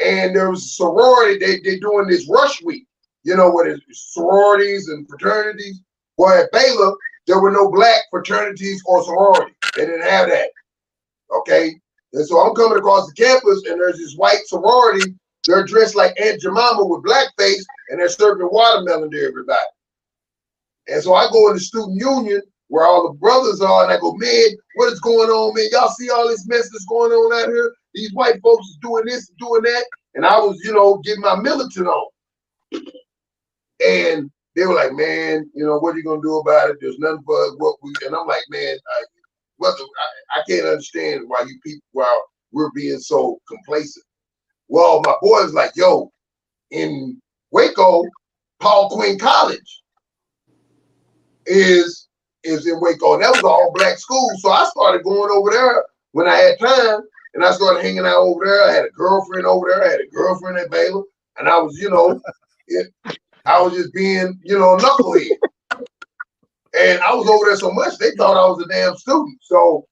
and there was a sorority. They're doing this rush week, with sororities and fraternities. Well, at Baylor, there were no black fraternities or sororities. They didn't have that. Okay? And so I'm coming across the campus and there's this white sorority. They're dressed like Aunt Jemima with blackface and they're serving watermelon to everybody. And so I go in the student union where all the brothers are, and I go, man, what is going on, man? Y'all see all this mess that's going on out here? These white folks is doing this and doing that. And I was, getting my militant on. And they were like, man, what are you going to do about it? There's nothing but what we, and I'm like, man, I can't understand why we're being so complacent. Well, my boy's like, yo, in Waco, Paul Quinn College, is in Waco. And that was an all-black school. So I started going over there when I had time, and I started hanging out over there. I had a girlfriend over there. I had a girlfriend at Baylor. And I was, I was just being, a knucklehead. And I was over there so much, they thought I was a damn student. So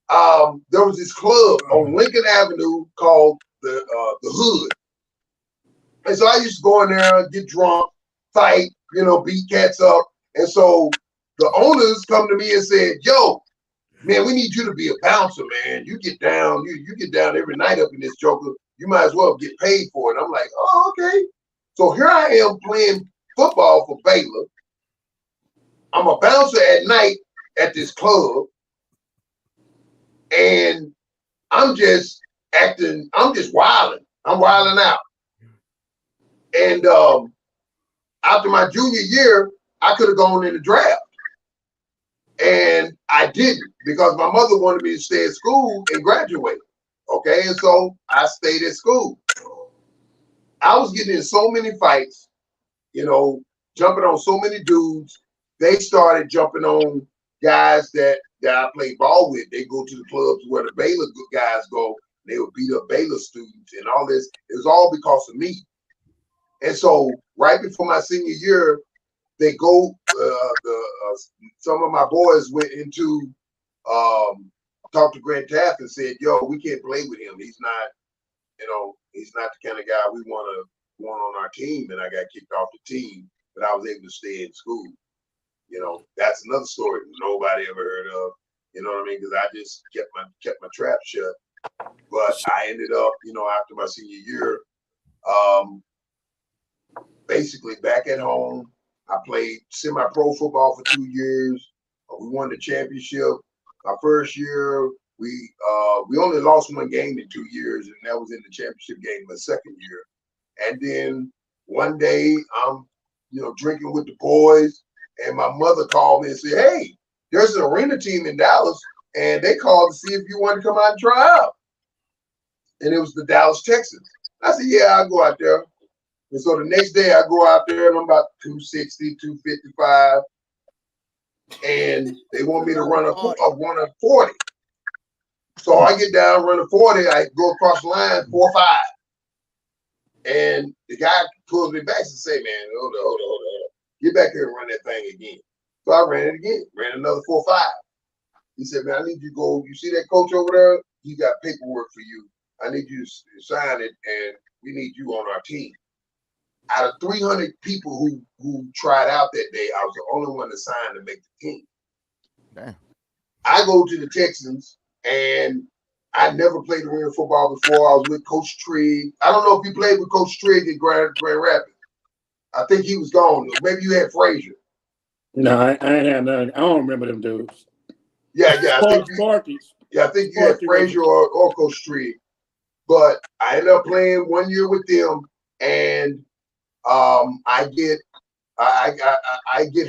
there was this club on Lincoln Avenue called the Hood. And so I used to go in there, get drunk, fight, beat cats up. And so the owners come to me and said, yo, man, we need you to be a bouncer, man. You get down, you get down every night up in this joker. You might as well get paid for it. I'm like, oh, okay. So here I am playing football for Baylor. I'm a bouncer at night at this club. And I'm just wilding. I'm wilding out. And after my junior year, I could have gone in the draft. And I didn't, because my mother wanted me to stay at school and graduate. Okay, and so I stayed at school. I was getting in so many fights, jumping on so many dudes. They started jumping on guys that I played ball with. They go to the clubs where the Baylor guys go. They would beat up Baylor students and all this. It was all because of me. And so right before my senior year, they go. Some of my boys went into talked to Grant Taft and said, "Yo, we can't play with him. He's not, he's not the kind of guy we want on our team." And I got kicked off the team, but I was able to stay in school. That's another story nobody ever heard of. You know what I mean? Because I just kept my trap shut. But I ended up, after my senior year, basically back at home. I played semi-pro football for 2 years. We won the championship. My first year, we only lost one game in 2 years, and that was in the championship game my second year. And then one day, I'm, drinking with the boys, and my mother called me and said, "Hey, there's an arena team in Dallas, and they called to see if you want to come out and try out." And it was the Dallas Texans. I said, "Yeah, I'll go out there." And so the next day I go out there and I'm about 260, 255. And they want me to run a 40. So I get down, run a 40, I go across the line, 4.5. And the guy pulls me back and say, "Man, hold on. Get back here and run that thing again." So I ran it again, ran another 4.5. He said, "Man, I need you to go. You see that coach over there? He got paperwork for you. I need you to sign it, and we need you on our team." Out of 300 people who tried out that day, I was the only one to sign to make the team. Damn. I go to the Texans, and I never played arena football before. I was with Coach Trigg. I don't know if you played with Coach Trigg in Grand Rapids. I think he was gone. Maybe you had Frazier. No, I ain't had none. I don't remember them dudes. Yeah. I think you had Frazier or Coach Trigg. But I ended up playing 1 year with them, and I get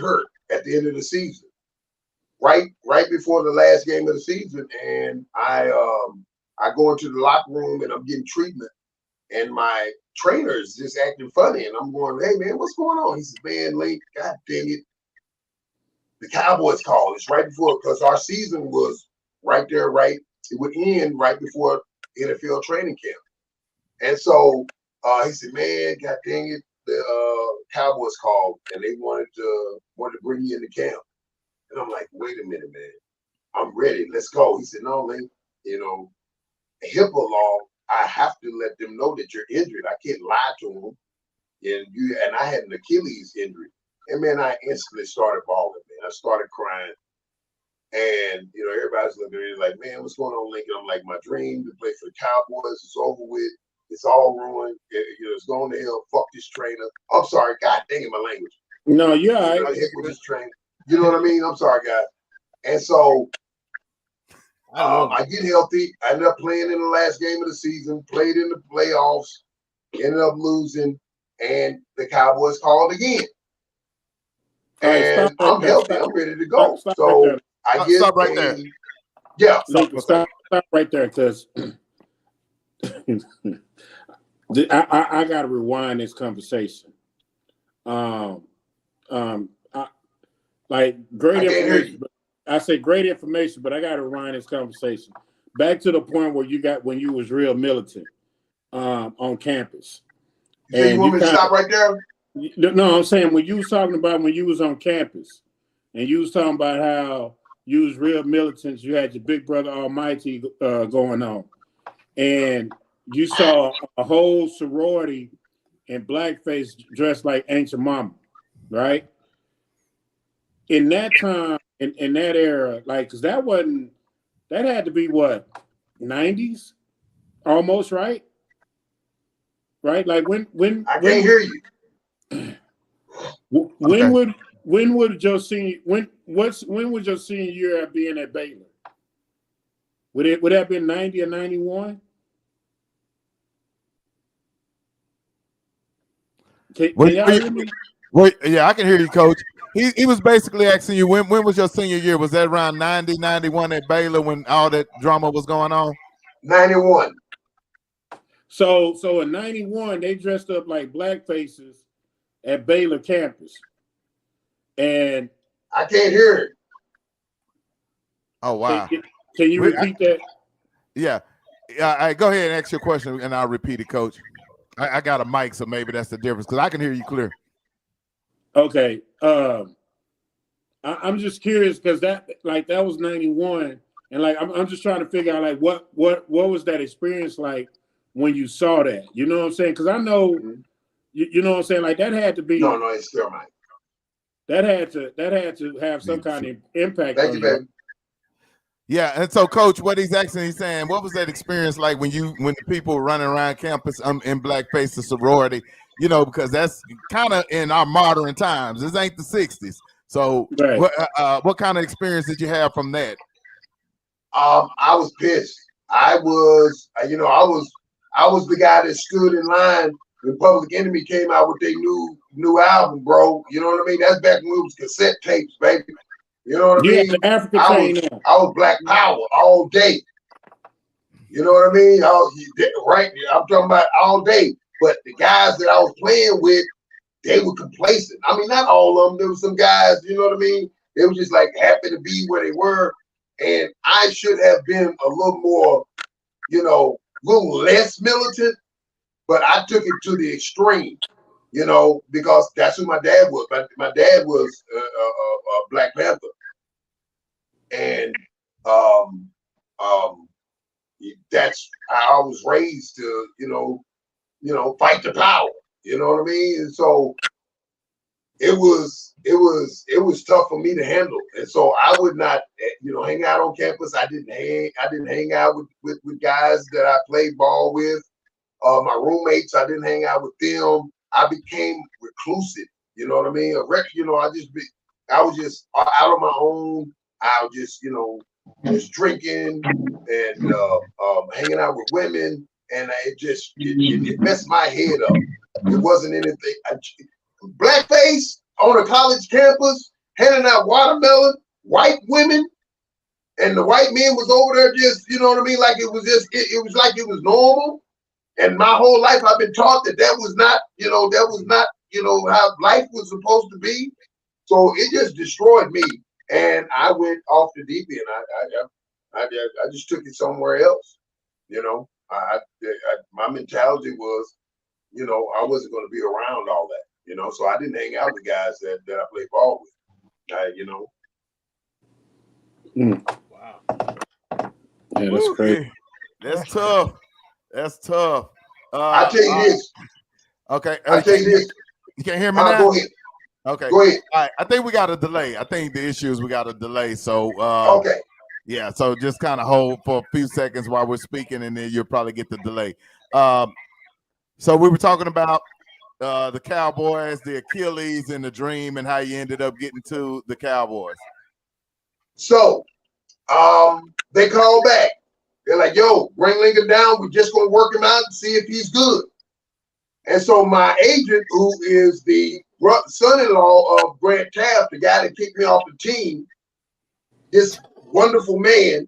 hurt at the end of the season, right before the last game of the season, and I go into the locker room and I'm getting treatment, and my trainer is just acting funny, and I'm going, "Hey man, what's going on?" He says, "Man, Link, God dang it, the Cowboys called. It's right before, because our season was right there, right. It would end right before NFL training camp, and so he said, "Man, God dang it, the Cowboys called and they wanted to bring you into camp." And I'm like, "Wait a minute, man. I'm ready. Let's go." He said, "No, Link, HIPAA law, I have to let them know that you're injured. I can't lie to them. And I had an Achilles injury." And man, I instantly started bawling, man. I started crying. And everybody's looking at me like, "Man, what's going on, Lincoln?" I'm like, "My dream to play for the Cowboys is over with. It's all ruined. It's going to hell. Fuck this trainer." I'm sorry. God dang it, my language. No, you're all right. Heck with this trainer. You know what I mean? I'm sorry, guys. And so I get healthy. I end up playing in the last game of the season, played in the playoffs, ended up losing, and the Cowboys called again. And I'm healthy. I'm ready to go. So I get stop right there. Yeah. Stop right there, because I got to rewind this conversation. Like great information. I say great information, but I got to rewind this conversation back to the point where when you was real militant on campus. And you want me to stop right there? No, I'm saying when you was talking about when you was on campus, and you was talking about how you was real militant, you had your Big Brother Almighty going on, and you saw a whole sorority in blackface dressed like Ancient Mama, right? In that time, in that era, like, because that had to be what, 90s, almost, right? Right, like when I can't hear you. When would your senior when was your senior year at being at Baylor? Would that have been 90 or 91? Can y'all hear me? Wait, yeah, I can hear you, Coach. He was basically asking you when was your senior year? Was that around 90, 91 at Baylor when all that drama was going on? 91. So in 91, they dressed up like black faces at Baylor campus. And I can't hear it. Oh, wow. Can you repeat that? Yeah. Go ahead and ask your question and I'll repeat it, Coach. I got a mic, so maybe that's the difference because I can hear you clear. Okay. I'm just curious because that was 91. And like I'm just trying to figure out like what was that experience like when you saw that? You know what I'm saying? Because I know you know what I'm saying, like that had to be no, it's still mine. That had to have some kind of impact on you. Yeah, and so Coach, what he's saying, what was that experience like when the people were running around campus in blackface, the sorority, you know, because that's kind of in our modern times. This ain't the 60s. So right. What kind of experience did you have from that? I was pissed. I was the guy that stood in line when Public Enemy came out with their new album, bro. You know what I mean? That's back when we was cassette tapes, baby. You know what I mean? The African chain. I was Black Power all day. You know what I mean? Right? I'm talking about all day. But the guys that I was playing with, they were complacent. I mean, not all of them. There were some guys, you know what I mean? They were just like happy to be where they were. And I should have been a little more, you know, a little less militant. But I took it to the extreme, you know, because that's who my dad was. My dad was a Black Panther. And that's how I was raised to, you know, fight the power. You know what I mean? And so it was tough for me to handle. And so I would not, you know, hang out on campus. I didn't hang out with guys that I played ball with. My roommates, I didn't hang out with them. I became reclusive. You know what I mean? You know, I was just out on my own. I was just, you know, just drinking and hanging out with women, and it messed my head up. It wasn't anything. Blackface on a college campus, handing out watermelon, white women, and the white men was over there just, you know what I mean? Like it was just, it was like it was normal. And my whole life I've been taught that was not, you know, how life was supposed to be. So it just destroyed me. And I went off the deep end. I just took it somewhere else. You know, my mentality was, you know, I wasn't going to be around all that. You know, so I didn't hang out with guys that I played ball with. You know. Wow. Yeah, that's crazy. That's tough. That's tough. I'll tell you this. Okay. I'll tell you this. You can't hear me now? Go ahead. Okay. Go ahead. All right. I think we got a delay. I think the issue is we got a delay. So okay. Yeah, so just kind of hold for a few seconds while we're speaking, and then you'll probably get the delay. So we were talking about the Cowboys, the Achilles, and the dream, and how you ended up getting to the Cowboys. So they called back. They're like, yo, bring Lincoln down. We're just going to work him out and see if he's good. And so my agent, who is the son-in-law of Grant Taft, the guy that kicked me off the team, this wonderful man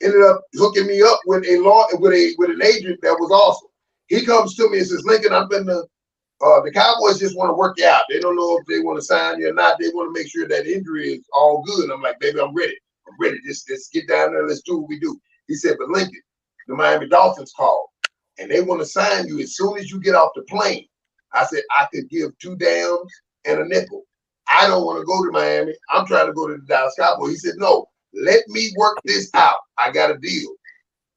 ended up hooking me up with an agent that was awesome. He comes to me and says, Lincoln, I'm going to the Cowboys just want to work you out. They don't know if they want to sign you or not. They want to make sure that injury is all good. I'm like, baby, I'm ready. I'm ready. Just get down there. Let's do what we do. He said, but Lincoln, the Miami Dolphins called, and they want to sign you as soon as you get off the plane. I said, I could give 2 dams and a nickel. I don't want to go to Miami. I'm trying to go to the Dallas Cowboys. He said, no, let me work this out. I got a deal.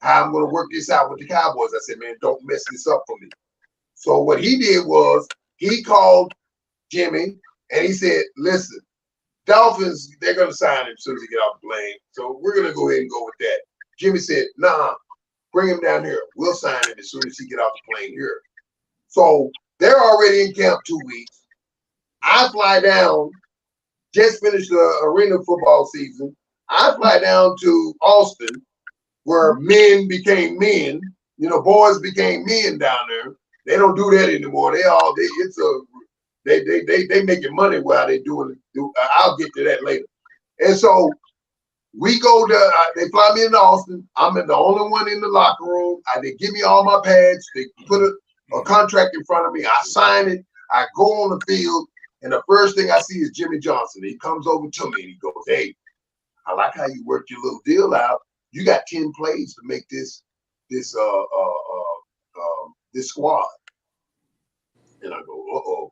How I'm going to work this out with the Cowboys. I said, man, don't mess this up for me. So what he did was he called Jimmy and he said, listen, Dolphins, they're going to sign him as soon as he get off the plane. So we're going to go ahead and go with that. Jimmy said, nah, bring him down here. We'll sign him as soon as he get off the plane here. So they're already in camp 2 weeks. I fly down, just finished the arena football season. I fly down to Austin where men became men. You know, boys became men down there. They don't do that anymore. They making money while they doing it. I'll get to that later. And so we go to, they fly me into Austin. I'm the only one in the locker room. They give me all my pads. They put a contract in front of me. I sign it. I go on the field. And the first thing I see is Jimmy Johnson. He comes over to me and he goes, hey, I like how you worked your little deal out. You got 10 plays to make this squad. And I go, uh-oh.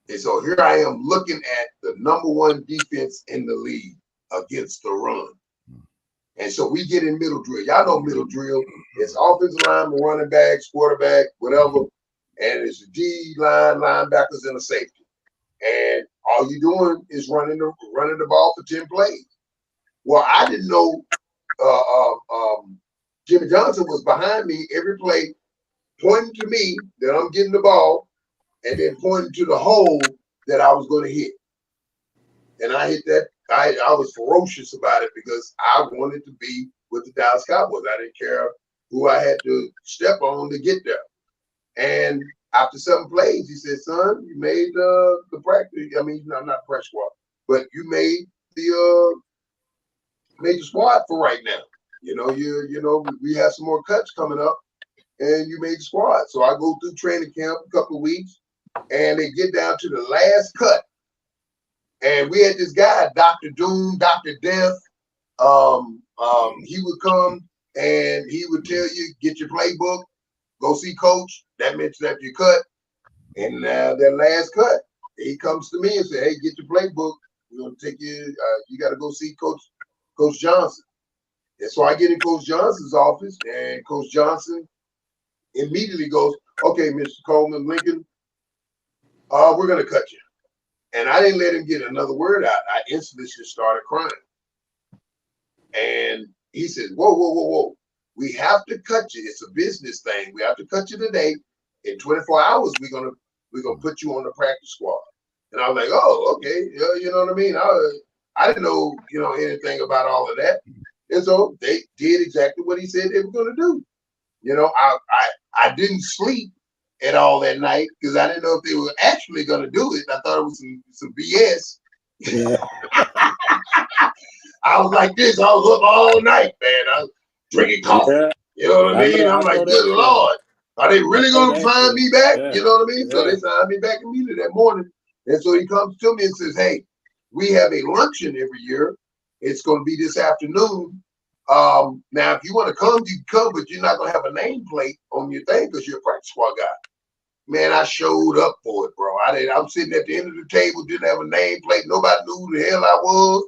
And so here I am looking at the #1 defense in the league against the run. And so we get in middle drill. Y'all know middle drill. It's offensive lineman, running backs, quarterback, whatever. And it's a D line, linebackers, and a safety. And all you're doing is running the ball for 10 plays. Well, I didn't know Jimmy Johnson was behind me every play, pointing to me that I'm getting the ball, and then pointing to the hole that I was going to hit. And I hit that. I was ferocious about it because I wanted to be with the Dallas Cowboys. I didn't care who I had to step on to get there. And after 7 plays, he said, son, you made the practice. I mean, not practice squad, but you made the squad for right now. You know, we have some more cuts coming up, and you made the squad. So I go through training camp a couple of weeks, and they get down to the last cut. And we had this guy, Dr. Doom, Dr. Death. He would come and he would tell you, get your playbook, go see coach. That meant that you cut. And that last cut, he comes to me and says, hey, get your playbook. We're going to take you, you got to go see Coach Johnson. And so I get in Coach Johnson's office, and Coach Johnson immediately goes, okay, Mr. Coleman, Lincoln, we're going to cut you. And I didn't let him get another word out. I instantly just started crying. And he said, whoa. We have to cut you. It's a business thing. We have to cut you today. In 24 hours, we're gonna put you on the practice squad. And I was like, oh, okay. You know what I mean? I didn't know, anything about all of that. And so they did exactly what he said they were going to do. You know, I didn't sleep at all that night because I didn't know if they were actually going to do it. I thought it was some BS. Yeah. I was like this. I was up all night, man. I was drinking coffee. Yeah. You know what I mean? I'm like, good Lord. Are they really going to sign me back? Yeah. You know what I mean? Yeah. So they signed me back immediately that morning. And so he comes to me and says, hey, we have a luncheon every year. It's going to be this afternoon. Now, if you want to come, you can come, but you're not going to have a nameplate on your thing because you're a practice squad guy. Man, I showed up for it, bro. I'm sitting at the end of the table, didn't have a nameplate. Nobody knew who the hell I was.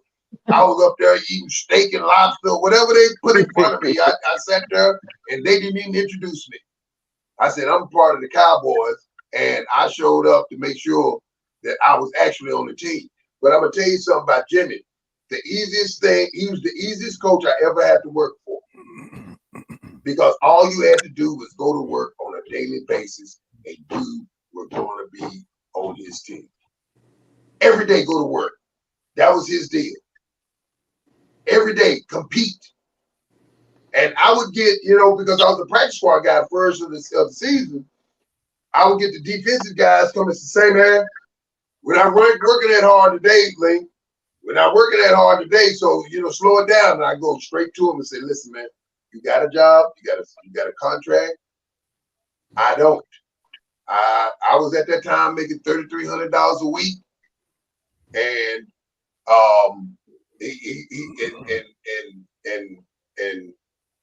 I was up there eating steak and lobster, whatever they put in front of me. I sat there, and they didn't even introduce me. I said, I'm part of the Cowboys, and I showed up to make sure that I was actually on the team. But I'm going to tell you something about Jimmy. The easiest thing, he was the easiest coach I ever had to work for. Because all you had to do was go to work on a daily basis, and you were going to be on his team. Every day, go to work. That was his deal. Every day, compete. And I would get, because I was a practice squad guy first of the season, I would get the defensive guys coming to say, man, we're not working that hard today, Link. We're not working that hard today, so, slow it down. And I go straight to him and say, listen, man, you got a job, you got a contract. I don't. I was at that time making $3,300 a week, and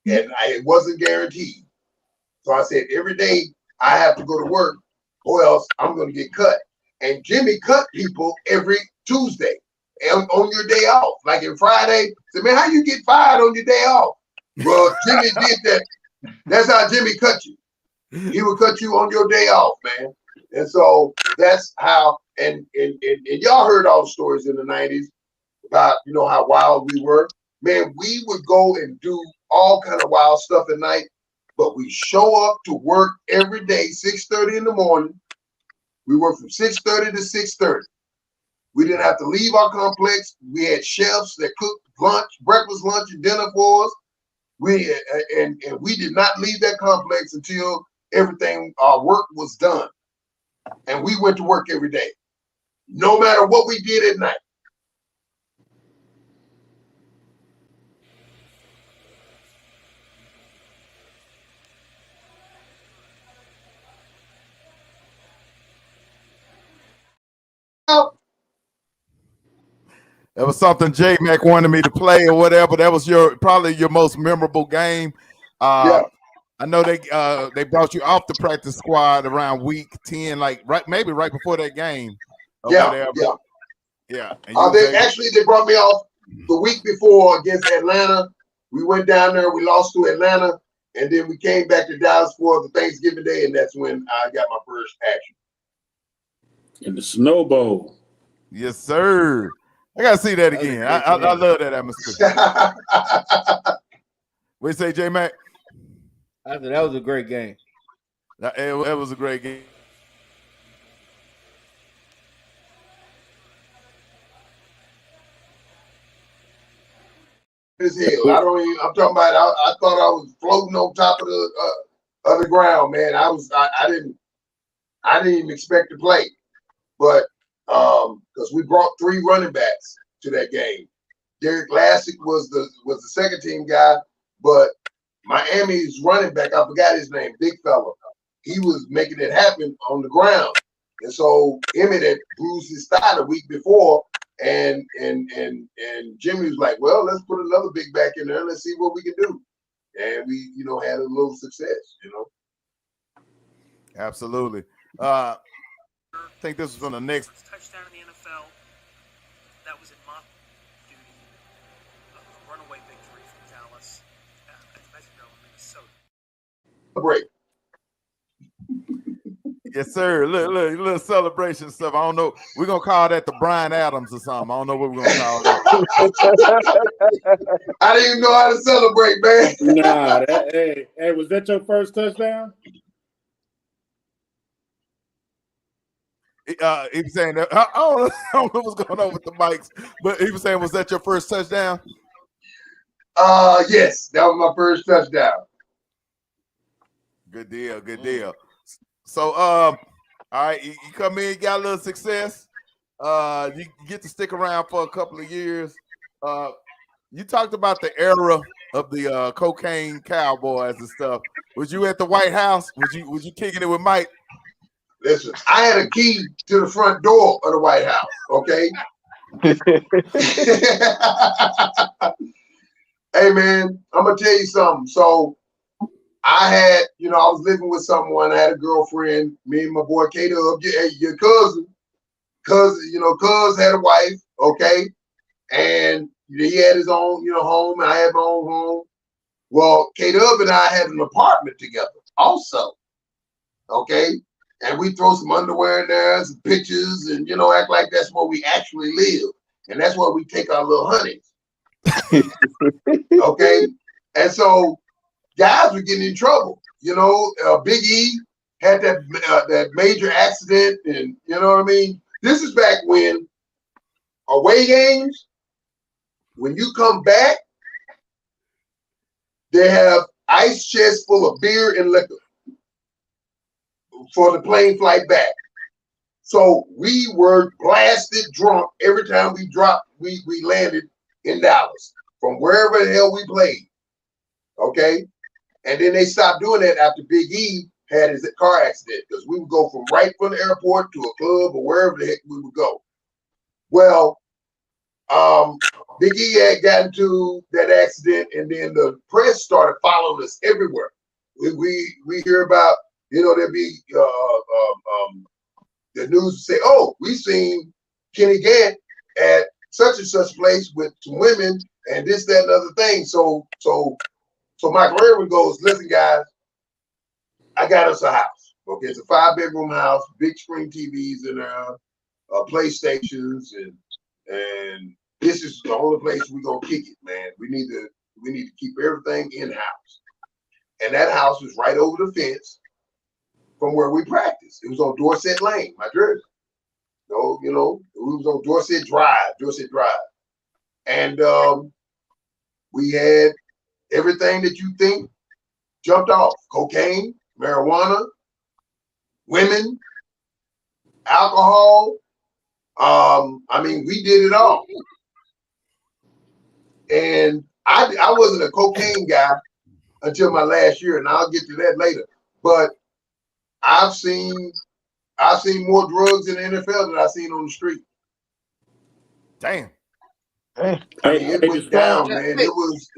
it wasn't guaranteed. So I said every day I have to go to work, or else I'm going to get cut. And Jimmy cut people every Tuesday on your day off. Like in Friday, said, man, how you get fired on your day off? Well, Jimmy did that. That's how Jimmy cut you. He would cut you on your day off, man. And so that's how, and y'all heard all the stories in the 90s about, you know, how wild we were. Man, we would go and do all kind of wild stuff at night, but we show up to work every day, 6:30 in the morning. We worked from 6:30 to 6:30. We didn't have to leave our complex. We had chefs that cooked lunch, breakfast, lunch, and dinner for us. And we did not leave that complex until everything, our work was done. And we went to work every day, no matter what we did at night. That was something J Mac wanted me to play or whatever. That was probably your most memorable game. Yeah. I know they brought you off the practice squad around week 10, like maybe right before that game. Yeah. And they brought me off the week before against Atlanta. We went down there, we lost to Atlanta, and then we came back to Dallas for the Thanksgiving Day, and that's when I got my first action. In the Snow Bowl. Yes, sir. I gotta see that again. I love that atmosphere. What you say, J Mac? I said that was a great game. It was a great game. As hell. I'm talking about. I thought I was floating on top of the ground, man. I didn't even expect to play, but because we brought 3 running backs to that game. Derek Lassick was the second team guy, but Miami's running back, I forgot his name, big fella. He was making it happen on the ground, and so Emmett had bruised his thigh the week before. And Jimmy was like, well, let's put another big back in there and let's see what we can do. And we, had a little success, Absolutely. I think this was on the next touchdown in the NFL. That was in my duty. A runaway victory from Dallas at Metro, Minnesota. Break. Yes, sir. Little celebration stuff. I don't know. We're gonna call that the Bryan Adams or something. I don't know what we're gonna call that. I didn't even know how to celebrate, man. Nah, hey, was that your first touchdown? He was saying that I don't know what's going on with the mics, but he was saying, was that your first touchdown? Yes, that was my first touchdown. Good deal. So, all right, you come in, you got a little success. You get to stick around for a couple of years. You talked about the era of the cocaine Cowboys and stuff. Was you at the White House? Was you kicking it with Mike? Listen, I had a key to the front door of the White House. Okay. Hey man, I'm gonna tell you something. So I had, I was living with someone. I had a girlfriend. Me and my boy K-Dub, your cousin. Cuz had a wife. Okay, and he had his own, home, and I had my own home. Well, K-Dub and I had an apartment together, also. Okay. And we throw some underwear in there, some pictures, and act like that's where we actually live, and that's where we take our little honeys. Okay, and so guys were getting in trouble. Big E had that major accident, and you know what I mean. This is back when away games, when you come back, they have ice chests full of beer and liquor for the plane flight back. So we were blasted drunk every time we landed in Dallas from wherever the hell we played. Okay. And then they stopped doing that after Big E had his car accident because we would go from the airport to a club or wherever the heck we would go. Well, Big E had gotten to that accident, and then the press started following us everywhere. We hear about, there'd be the news say, "Oh, we seen Kenny Gant at such and such place with some women and this, that, and other thing." So Michael Irvin goes, "Listen, guys, I got us a house. Okay, it's a 5-bedroom house, big screen TVs in there, PlayStations, and this is the only place we're gonna kick it, man. We need to keep everything in house." And that house was right over the fence from where we practiced. It was on Dorset Lane, my jersey. So, it was on Dorset Drive. And we had everything that you think jumped off: cocaine, marijuana, women, alcohol. We did it all. And I wasn't a cocaine guy until my last year, and I'll get to that later. But I've seen more drugs in the NFL than I've seen on the street. Damn. It was down, man. It was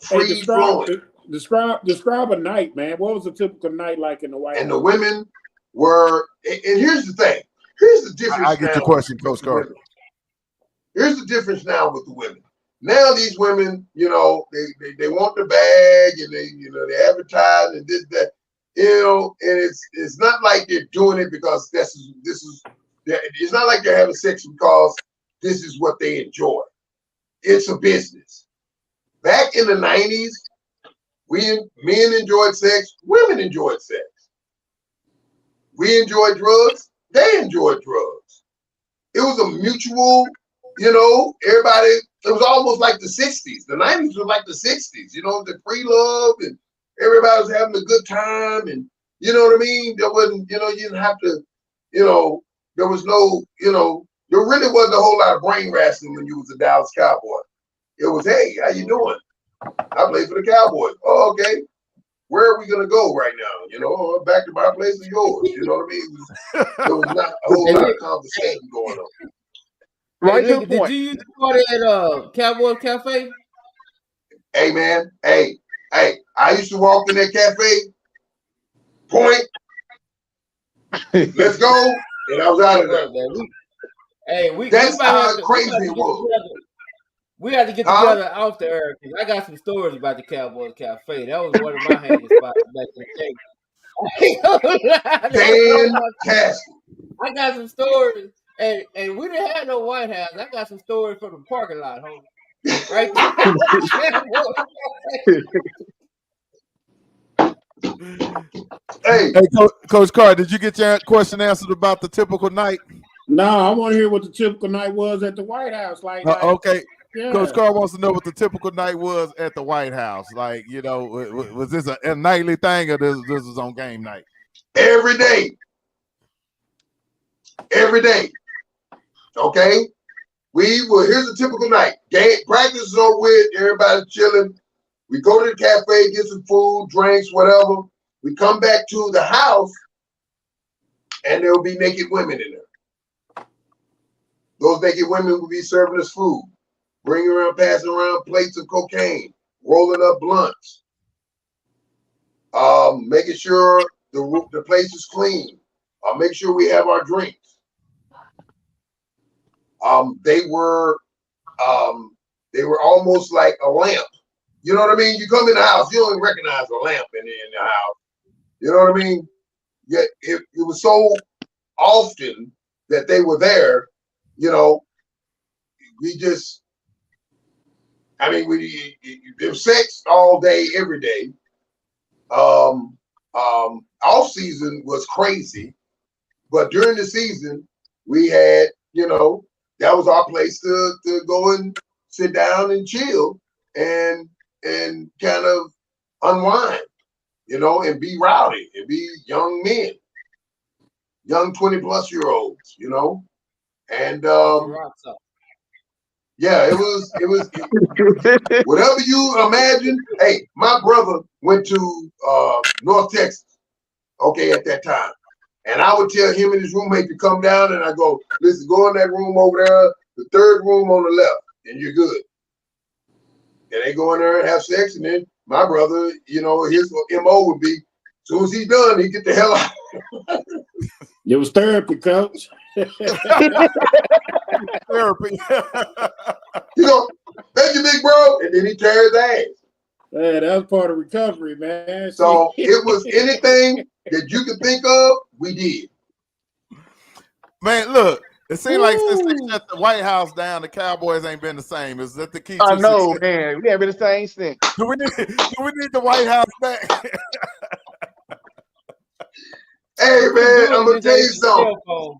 free flowing. Describe a night, man. What was a typical night like in the White House? And the women were, and here's the thing. Here's the difference. I get your question, Coach Carter. Here's the difference now with the women. Now these women, they want the bag, and they advertise and this, that, and it's not like they're doing it because this is it's not like they're having sex because this is what they enjoy. It's a business. Back in the 90s, men enjoyed sex, women enjoyed sex. We enjoyed drugs, they enjoyed drugs. It was a mutual, everybody, it was almost like the 60s. The 90s was like the 60s, the free love, and everybody was having a good time, and you know what I mean? There wasn't, you didn't have to, there was no, there really wasn't a whole lot of brain wrestling when you was a Dallas Cowboy. It was, "Hey, how you doing? I play for the Cowboys." "Oh, okay. Where are we gonna go right now? Back to my place or yours?" You know what I mean? There was not a whole lot of conversation going on. Right to the Did point. you used to party at Cowboys Cafe? Hey, man. Hey. I used to walk in that cafe, point, let's go, and I was out of there. That's how crazy it was. We had to get together off the air because I got some stories about the Cowboys Cafe. That was one of my hanging spots back in the day. Fantastic. I got some stories, and we didn't have no White House. I got some stories from the parking lot, homie. Right Hey, Coach Carter, did you get your question answered about the typical night? No, I want to hear what the typical night was at the White House. Okay. Yeah. Coach Carter wants to know what the typical night was at the White House. Was this a nightly thing or this was on game night? Every day. Okay? Here's a typical night. Practice is over with, everybody's chilling. We go to the cafe, get some food, drinks, whatever. We come back to the house, and there will be naked women in there. Those naked women will be serving us food, passing around plates of cocaine, rolling up blunts, making sure the place is clean, make sure we have our drinks. They were almost like a lamp. You know what I mean? You come in the house, you don't even recognize a lamp in the house. You know what I mean? Yet it was so often that they were there, there was sex all day, every day. Off season was crazy, but during the season, we had, that was our place to go and sit down and chill and kind of unwind, and be rowdy and be young men, young 20-plus-year-olds, and yeah, it was whatever you imagine. Hey, my brother went to North Texas, okay, at that time. And I would tell him and his roommate to come down, and I go, listen, go in that room over there, the third room on the left, and you're good. And they go in there and have sex, and then my brother, you know, his MO would be, as soon as he's done, he get the hell out. It was therapy, coach. Therapy. You know, thank you, big bro, and then he tear his ass. Yeah, that was part of recovery, man. So it was anything that you could think of, we did. Man, look, it seems like since they shut the White House down, the Cowboys ain't been the same. Is that the key to I know, success? man. We haven't been the same since. Do we need the White House back? Hey, man, I'm going to tell you something.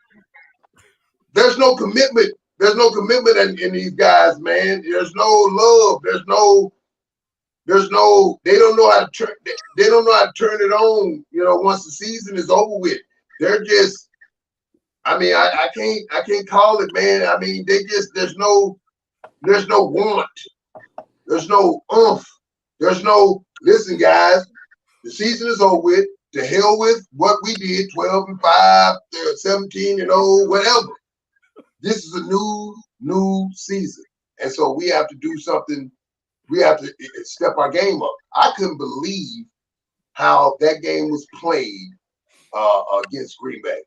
There's no commitment. There's no commitment in these guys, man. There's no love. There's no, they don't know how to turn, they don't know how to turn it on, you know, once the season is over with. They're just, I mean, I can't call it, man. I mean, they just, there's no want. There's no oomph. There's no, listen, guys, the season is over with. To hell with what we did, 12-5, 17-0, whatever. This is a new season. And so we have to do something. We have to step our game up. I couldn't believe how that game was played against Green Bay.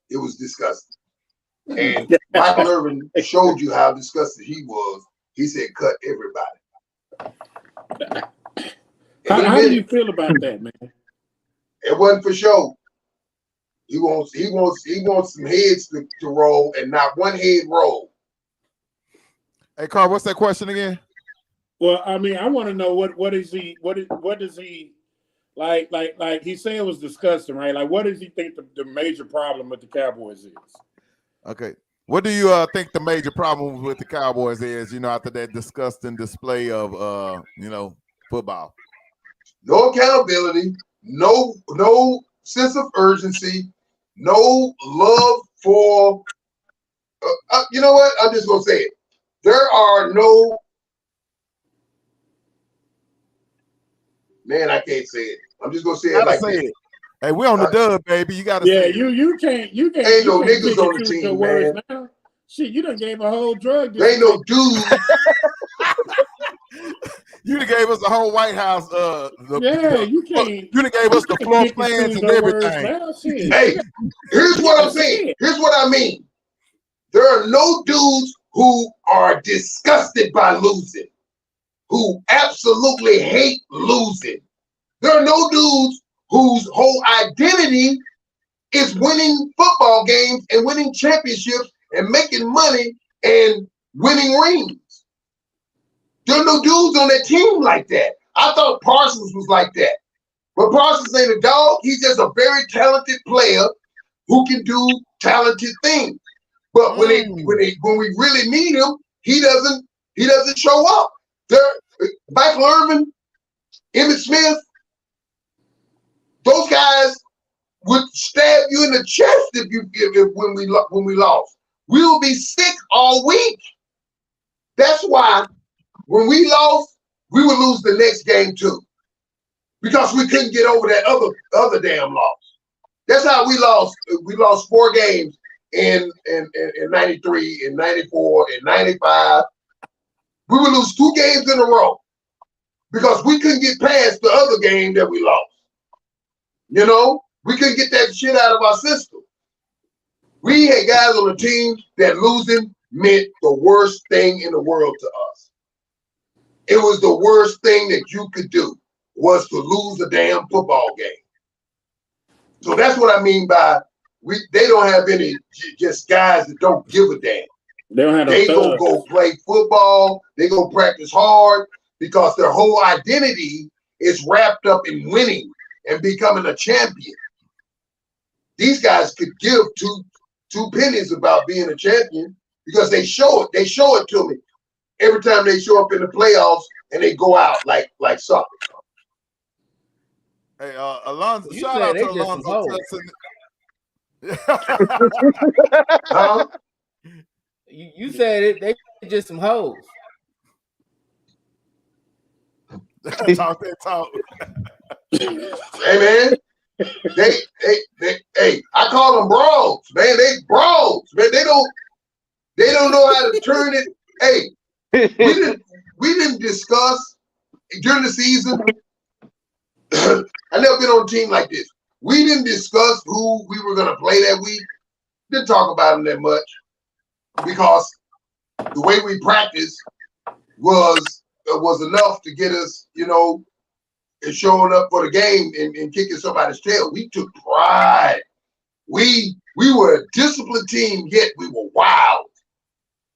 It was disgusting. And Michael Irvin showed you how disgusted he was. He said, cut everybody. How do you feel about that, man? It wasn't for show. He wants some heads to roll and not one head roll. Hey, Carl, what's that question again? Well, I mean, I want to know what does he like he said it was disgusting, right? Like, what does he think the major problem with the Cowboys is? Okay. What do you think the major problem with the Cowboys is, you know, after that disgusting display of you know, football? No accountability, no sense of urgency, no love for you know what? I'm just gonna say it. There are no, man, I can't say it. I'm just gonna say it like this. Hey, we on the dub, baby. You gotta say it. You can't ain't no niggas on the team, man. Now. Shit, you done gave a whole drug deal. There ain't no dudes. You done gave us the whole White House. You can't. You done gave us the floor plans and everything. Hey, here's what I'm saying. Here's what I mean. There are no dudes who are disgusted by losing, who absolutely hate losing. There are no dudes whose whole identity is winning football games and winning championships and making money and winning rings. There are no dudes on that team like that. I thought Parsons was like that. But Parsons ain't a dog. He's just a very talented player who can do talented things. But when we really need him, he doesn't show up. Michael Irvin, Emmitt Smith, those guys would stab you in the chest if when we lost. We will be sick all week. That's why when we lost, we would lose the next game too, because we couldn't get over that other damn loss. That's how we lost. We lost 4 games in 93, in 94, in 95. We would lose 2 games in a row because we couldn't get past the other game that we lost. You know, we couldn't get that shit out of our system. We had guys on the team that losing meant the worst thing in the world to us. It was the worst thing that you could do, was to lose a damn football game. So that's what I mean by they don't have any just guys that don't give a damn. They gonna go play football. They gonna practice hard because their whole identity is wrapped up in winning and becoming a champion. These guys could give two pennies about being a champion because they show it. They show it to me every time they show up in the playoffs and they go out like soccer. Hey, Alonzo, you shout out said to they just Alonzo. Huh? You said it. They just some hoes. Talk that talk. Hey man, Hey, I call them bros, man. They bros, man. They don't know how to turn it. Hey, we didn't discuss during the season. I never been on a team like this. We didn't discuss who we were gonna play that week. Didn't talk about them that much because the way we practiced was enough to get us, and showing up for the game and kicking somebody's tail. We took pride. We were a disciplined team, yet we were wild.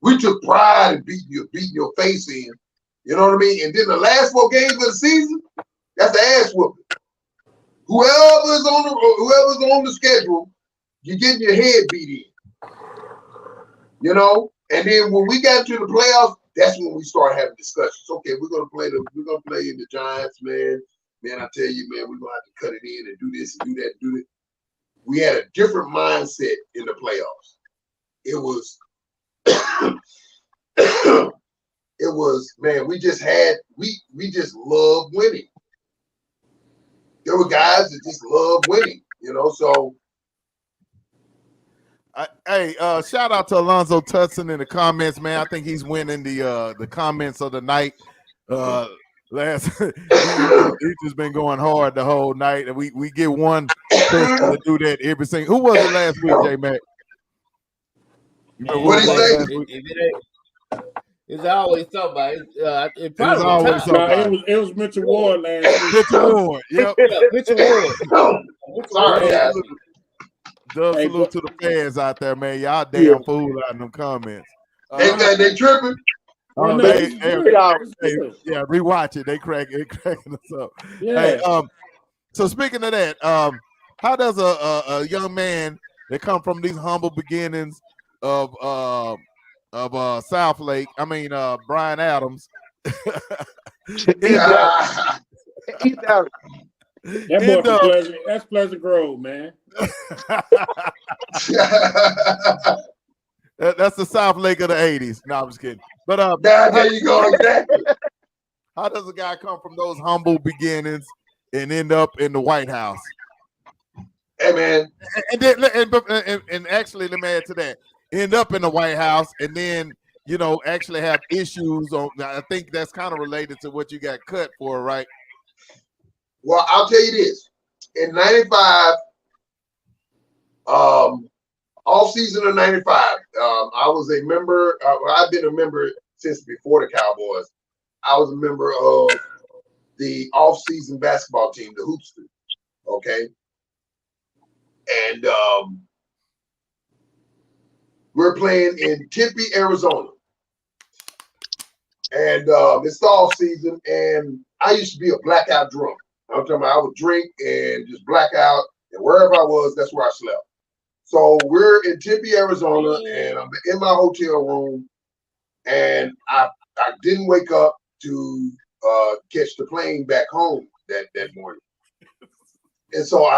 We took pride in beating your face in. You know what I mean? And then the last 4 games of the season, that's the ass whooping. Whoever's on the schedule, you're getting your head beat in. And then when we got to the playoffs, that's when we start having discussions. Okay, we're gonna play in the Giants, man. Man, I tell you, man, we're gonna have to cut it in and do this and do that, do it. We had a different mindset in the playoffs. It was man, we just love winning. There were guys that just love winning, so. Hey, shout out to Alonzo Tutson in the comments, man. I think he's winning the comments of the night. He's just been going hard the whole night, and we get one person to do that every single. Who was it last week, J Mac? What did he say? It's always somebody. It was always somebody. It was Mitchell Ward last week. Mitchell Ward, yep. Mitchell Ward. Sorry, guys. Salute to the fans out there, man. Y'all damn fool out in them comments. They tripping. Rewatch it. They cracking us up. Yeah. Hey, so speaking of that, how does a young man that come from these humble beginnings of South Lake, Bryan Adams, That boy from that's Pleasant Grove, man. That's the South Lake of the 80s. No, I'm just kidding. But there you go, exactly. How does a guy come from those humble beginnings and end up in the White House? Hey, man. And actually, let me add to that. End up in the White House and then, actually have issues on. I think that's kind of related to what you got cut for, right? Well, I'll tell you this. In 95, off season of 95, I was a member. I've been a member since before the Cowboys. I was a member of the off-season basketball team, the Hoopsters. Okay, and we're playing in Tempe, Arizona, and it's the off season. And I used to be a blackout drunk. I'm talking about I would drink and just black out, and wherever I was, that's where I slept. So we're in Tempe, Arizona, and I'm in my hotel room, and I didn't wake up to catch the plane back home that morning. And so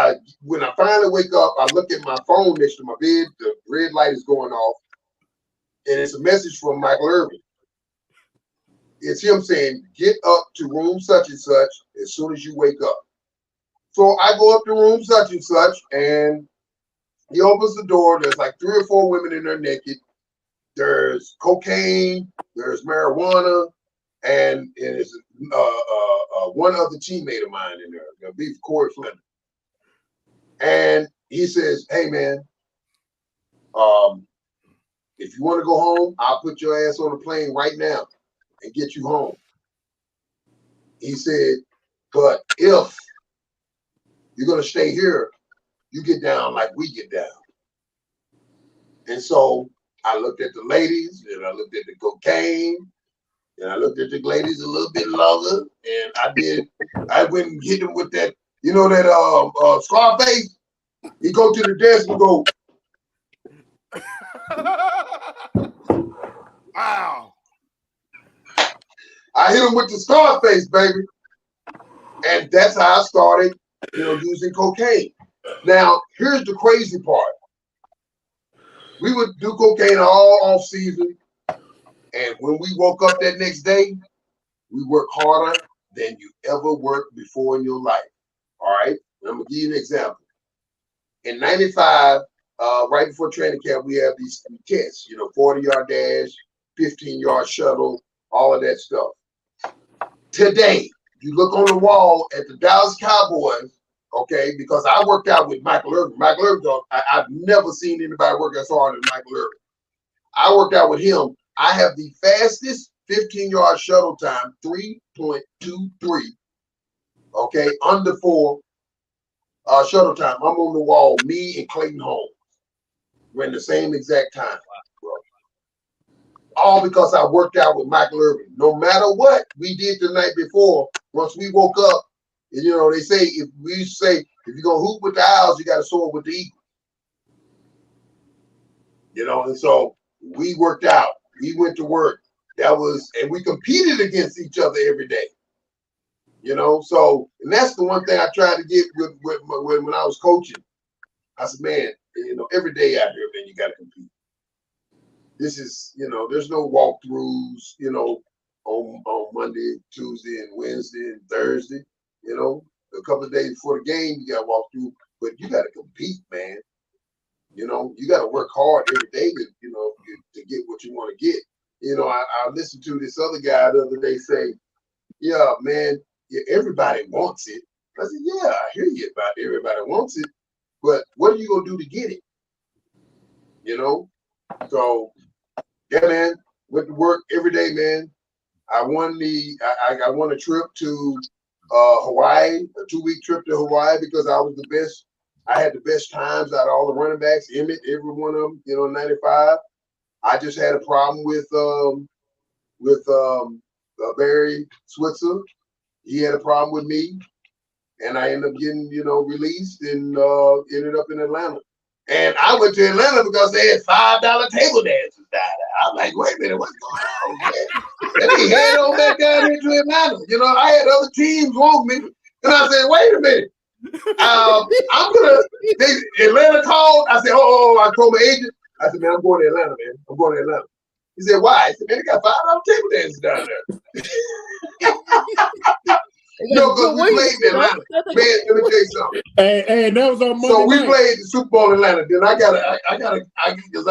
when I finally wake up, I look at my phone next to my bed, the red light is going off, and it's a message from Michael Irvin. It's him saying, get up to room such and such as soon as you wake up. So I go up to room such and such, and he opens the door. There's like 3 or 4 women in there naked. There's cocaine, there's marijuana, and there's one other teammate of mine in there, I believe Corey Flynn. And he says, hey, man, if you want to go home, I'll put your ass on a plane right now and get you home. He said, but if you're going to stay here, you get down like we get down. And so I looked at the ladies, and I looked at the cocaine, and I looked at the ladies a little bit longer, and I went and hit them with that, that Scarface. He go to the desk and go, wow. I hit him with the Scarface, baby. And that's how I started, using cocaine. Now, here's the crazy part. We would do cocaine all off season. And when we woke up that next day, we worked harder than you ever worked before in your life. All right? I'm gonna give you an example. In '95, right before training camp, we have these tests. 40-yard dash, 15-yard shuttle, all of that stuff. Today, you look on the wall at the Dallas Cowboys, okay? Because I worked out with Michael Irvin. Michael Irvin, I've never seen anybody work as hard as Michael Irvin. I worked out with him. I have the fastest 15-yard shuttle time, 3.23. Okay, under 4 shuttle time. I'm on the wall. Me and Clayton Holmes. We're in the same exact time. Bro. All because I worked out with Michael Irvin. No matter what we did the night before, once we woke up, they say if you're gonna hoop with the Owls, you got to soar with the Eagles. And so we worked out. We went to work. And we competed against each other every day. So, and that's the one thing I tried to get with when I was coaching. I said, man, every day out here, man, you got to compete. This is, there's no walkthroughs, on Monday, Tuesday, and Wednesday, and Thursday. A couple of days before the game, you got to walk through, but you got to compete, man. You got to work hard every day to get what you want to get. I listened to this other guy the other day say, yeah, man, everybody wants it. I said, yeah, I hear you about everybody wants it, but what are you going to do to get it? So, yeah, man, went to work every day, man. I won a trip to Hawaii, a 2-week trip to Hawaii because I was the best. I had the best times out of all the running backs, Emmett, every one of them, 95. I just had a problem with Barry Switzer. He had a problem with me, and I ended up getting, released and ended up in Atlanta. And I went to Atlanta because they had $5 table dances down there. I'm like, wait a minute, what's going on, man? Let me head on back down into Atlanta. I had other teams want me, and I said, wait a minute. Atlanta called. I said, I told my agent. I said, man, I'm going to Atlanta, man. I'm going to Atlanta. He said, why? I said, man, they got $5 table dances down there. Because we played in Atlanta. Man, let me tell you something. Hey, that was on Monday So we night. played the Super Bowl in Atlanta. Then I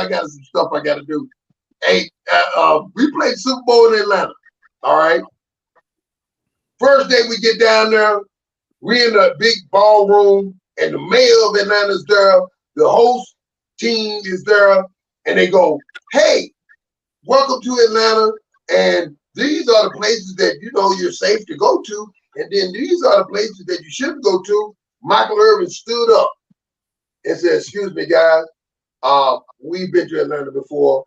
got some stuff I got to do. Hey, we played Super Bowl in Atlanta. All right. First day we get down there, we in a big ballroom, and the mayor of Atlanta is there. The host team is there, and they go, "Hey, welcome to Atlanta, and these are the places that you're safe to go to, and then these are the places that you shouldn't go to." Michael Irvin stood up and said, "Excuse me, guys. We've been to Atlanta before.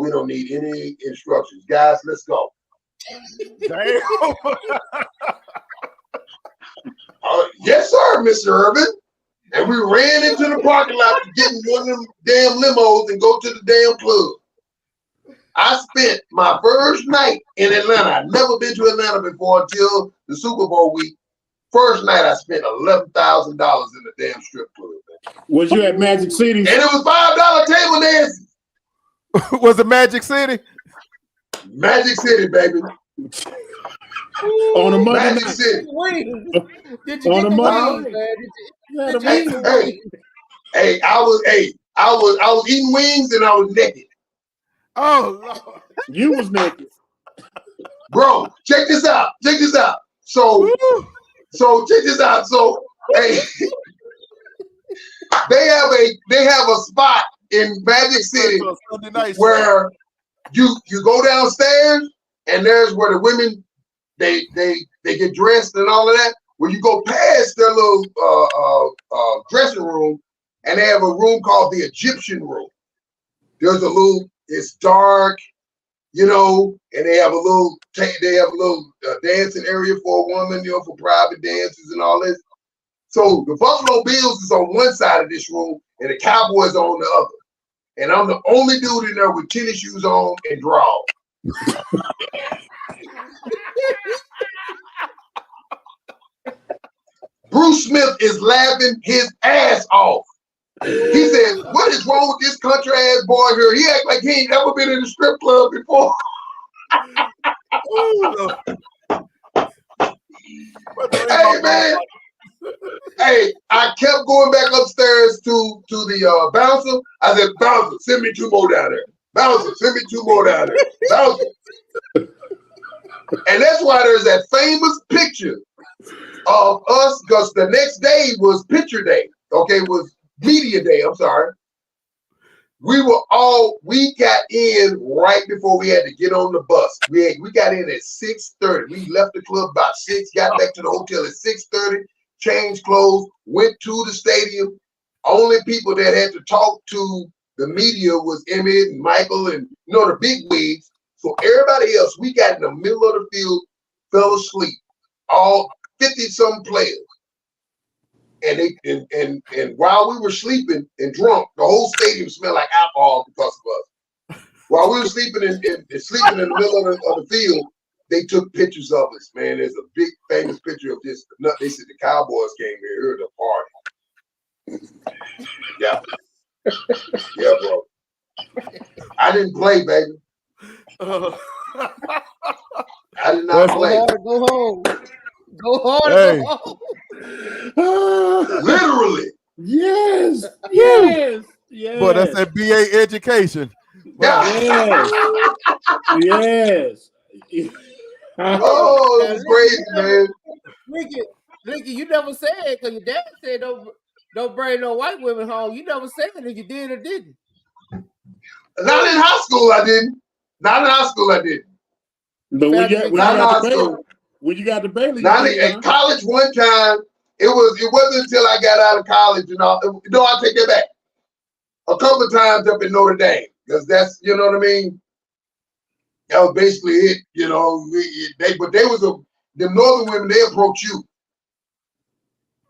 We don't need any instructions. Guys, let's go." Damn. Yes, sir, Mr. Irvin. And we ran into the parking lot to get in one of them damn limos and go to the damn club. I spent my first night in Atlanta. I'd never been to Atlanta before until the Super Bowl week. First night, I spent $11,000 in the damn strip club. Was you at Magic City? And it was $5 table dances. Was it Magic City? Magic City, baby. On a Monday Magic night. City. Did you On get a the Monday wings, man? Hey, I was eating wings and I was naked. Oh, Lord. You was naked. Bro, check this out. So check this out. So, hey, they have a spot in Magic City where you go downstairs and there's where the women they get dressed and all of that. Where you go past their little dressing room and they have a room called the Egyptian room. It's dark, and they have a little dancing area for a woman, for private dances and all this. So the Buffalo Bills is on one side of this room and the Cowboys are on the other. And I'm the only dude in there with tennis shoes on and drawers. Bruce Smith is laughing his ass off. He said, "What is wrong with this country ass boy here? He act like he ain't never been in a strip club before." Hey man, Hey, I kept going back upstairs to the bouncer. I said, bouncer, send me 2 more down there. Bouncer, send me 2 more down there. Bouncer. And that's why there's that famous picture of us, because the next day was picture day. Okay, it was media day. I'm sorry. We got in right before we had to get on the bus. We got in at 6:30. We left the club about 6, got back to the hotel at 6:30, changed clothes, went to the stadium. Only people that had to talk to the media was Emmett and Michael and the big wigs. So everybody else, we got in the middle of the field, fell asleep. All 50-some players. And while we were sleeping and drunk, the whole stadium smelled like alcohol because of us. While we were sleeping and sleeping in the middle of the field, they took pictures of us, man. There's a big famous picture of this. They said the Cowboys came here to party. Yeah. Yeah, bro. I didn't play, baby. I did not play. Go home. Go hard. Hey. Go home. Literally. Yes. Yes. Yes. Boy, that's that BA education. Yeah. Yes. Yes. Oh, it was crazy, man. Linky, you never said it because your dad said don't bring no white women home. You never said it if you did or didn't. Not in high school, I didn't. Not in high school, I didn't. But when you got the Baylor, not at college one time. It wasn't until I got out of college and all. No, I take that back. A couple of times up in Notre Dame, because that's, you know what I mean. That was basically it. You know, the northern women, they approach you.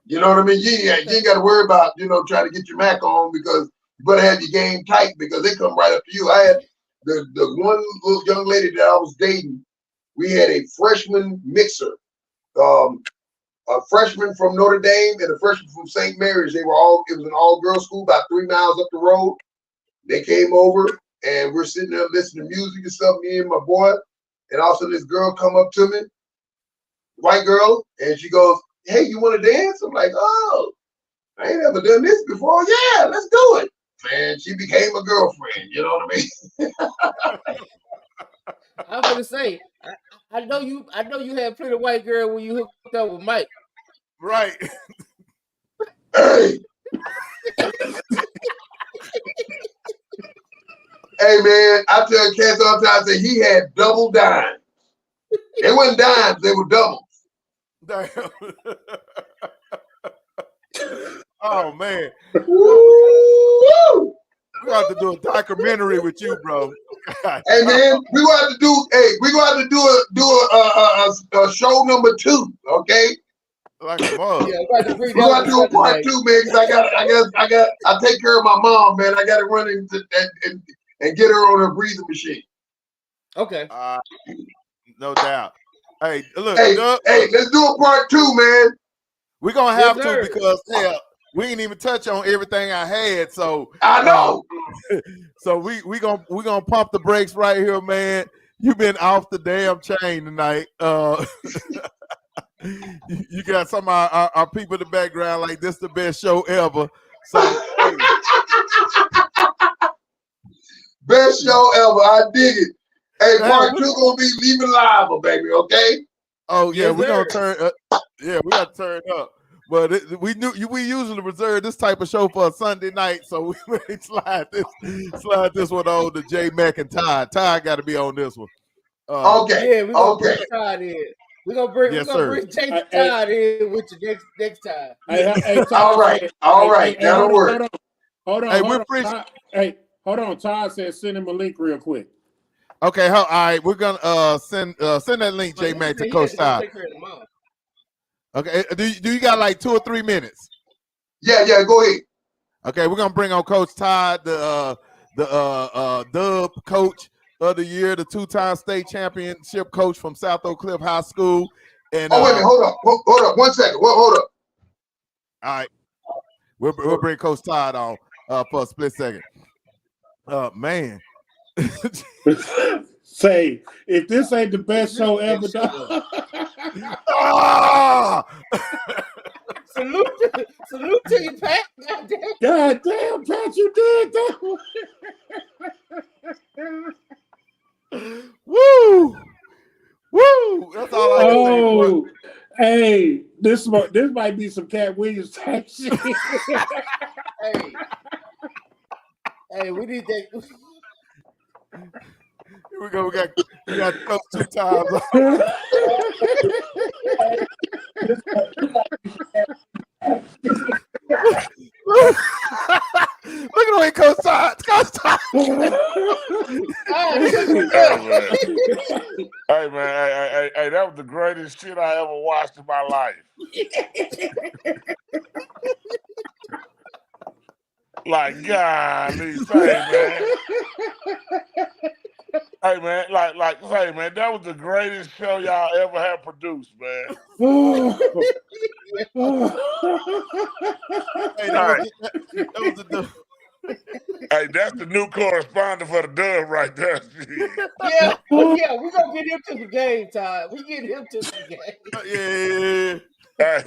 You know what I mean? You ain't got to worry about, trying to get your Mac on, because you better have your game tight, because they come right up to you. I had the one little young lady that I was dating. We had a freshman mixer, a freshman from Notre Dame and a freshman from St. Mary's. It was an all-girls school about 3 miles up the road. They came over and we're sitting there listening to music and stuff, me and my boy. And all of a sudden this girl come up to me, white girl, and she goes, "Hey, you want to dance?" I'm like, "Oh, I ain't never done this before. Yeah, let's do it." Man, she became a girlfriend. You know what I mean? I'm gonna say, I know you had plenty of white girl when you hooked up with Mike. Right. Hey. Hey, man, I tell cats all the time, I say he had double dimes. They weren't dimes, they were doubles. Damn. Oh, man. Woo! We got to do a documentary with you, bro. Hey, man, we gonna have to do a show number 2, okay? Like a mug. Yeah, we're gonna do a part 2, man, because I take care of my mom, man. I gotta run and get her on her breathing machine. Okay. No doubt. Hey, look. Hey, let's do a part 2, man. We're gonna have to, because hell, we ain't even touch on everything I had. So I know. So we gonna pump the brakes right here, man. You've been off the damn chain tonight. You got some of our people in the background like this the best show ever. So hey. Best show ever. I dig it. Hey, part 2 gonna be Leave It Live, baby. Okay. Oh yeah, we're gonna turn up. Yeah, we got to turn up. But we usually reserve this type of show for a Sunday night, so we slide this one on to Jay Mack and Ty. Ty got to be on this one. Okay. Yeah, we're gonna bring Ty in. We're gonna bring Jay Todd in with you next time. Hey, Todd, all right. That'll work. Hold on. Hold on. Todd said send him a link real quick. Okay, all right. We're gonna send that link, J Mac, to Coach Todd. Okay, do you got like 2 or 3 minutes? Yeah, go ahead. Okay, we're gonna bring on Coach Todd, the Dub Coach of the Year, the 2-time state championship coach from South Oak Cliff High School. And wait a minute, hold up, 1 second. Hold up. All right, we'll bring Coach Todd on for a split second. Man. Say, if this ain't the best show ever done. salute to you, Pat. God damn, Pat, you did that. Woo! Woo! That's all I can say, boy. Oh, hey, this might be some Cat Williams type shit. Hey, we need that. Here we go. We got Coach 2 times. Look at the way Coach Todd. Hey man, hey, that was the greatest shit I ever watched in my life. Like, golly, say, man. Hey man, say, man, that was the greatest show y'all ever had produced, man. Hey, that's the new correspondent for the Dove right there. Yeah, we gonna get him to the game, Todd. We get him to the game. Yeah.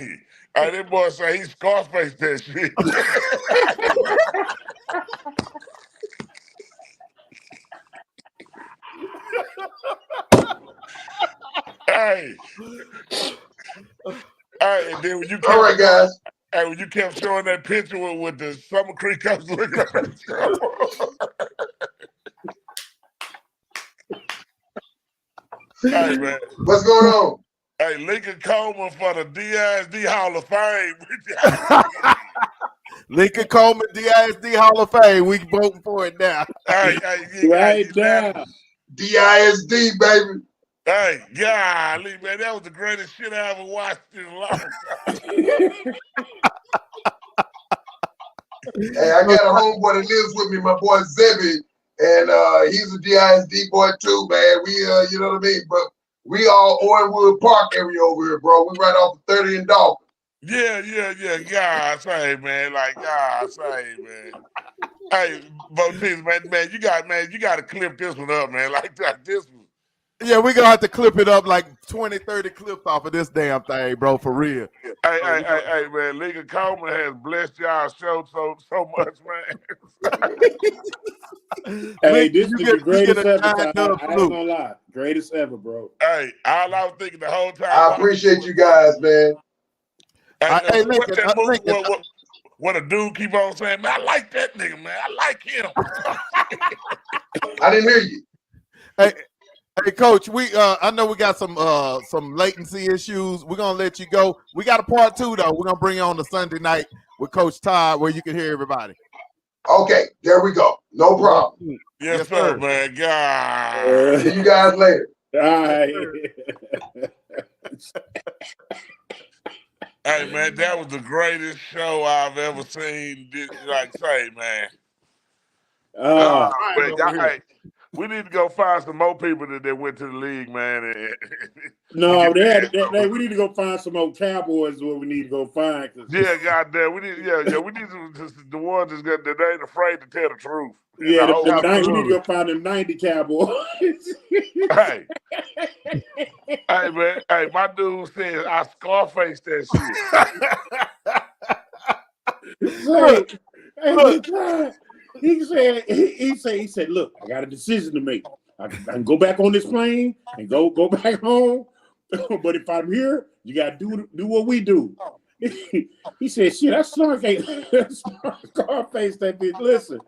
Hey, that boy say he Scarface that shit. Hey, and then when you kept, all right, guys. Hey, when you kept showing that picture with the Summer Creek Cups looking at that show. Hey man, what's going on? Hey, Lincoln Coleman for the DISD Hall of Fame. Lincoln Coleman, DISD Hall of Fame. We voting for it now. Hey, right now. DISD, baby. Hey, golly, man, that was the greatest shit I ever watched in a long time. Hey, I got a homeboy that lives with me, my boy Zebby, and he's a DISD boy too, man. We, you know what I mean? But we all Owenwood Park area over here, bro. We right off the 30 and Dolphin. Yeah. God say, man, God say, man. Hey, Botis, man, you got to clip this one up, man. Like this one. Yeah, we're gonna have to clip it up like 20, 30 clips off of this damn thing, bro, for real. Hey, man, Lincoln Coleman has blessed y'all show so much, man. Hey, this is the greatest ever. I ain't gonna lie, greatest ever, bro. Hey, all I was thinking the whole time. I appreciate you guys, man. Hey, Lincoln, what a dude keep on saying, man, I like that nigga, man. I like him. I didn't hear you. Hey, Coach, I know we got some latency issues. We're gonna let you go. We got a part 2 though. We're gonna bring you on the Sunday night with Coach Todd where you can hear everybody. Okay, there we go. No problem. Yes sir, man. God. See you guys later. All right. Hey man, that was the greatest show I've ever seen. Like say, man. Hey, we need to go find some more people that went to the league, man. No, we need to go find some more Cowboys. What we need to go find. Yeah, goddamn, we need the ones that ain't afraid to tell the truth. Yeah, we need to go find them 90 Cowboys. Hey, man, hey, my dude said I Scarface that shit. He said, look, I got a decision to make. I can go back on this plane and go back home. But if I'm here, you gotta do what we do. He said, shit, that's Scarface that bitch. Listen.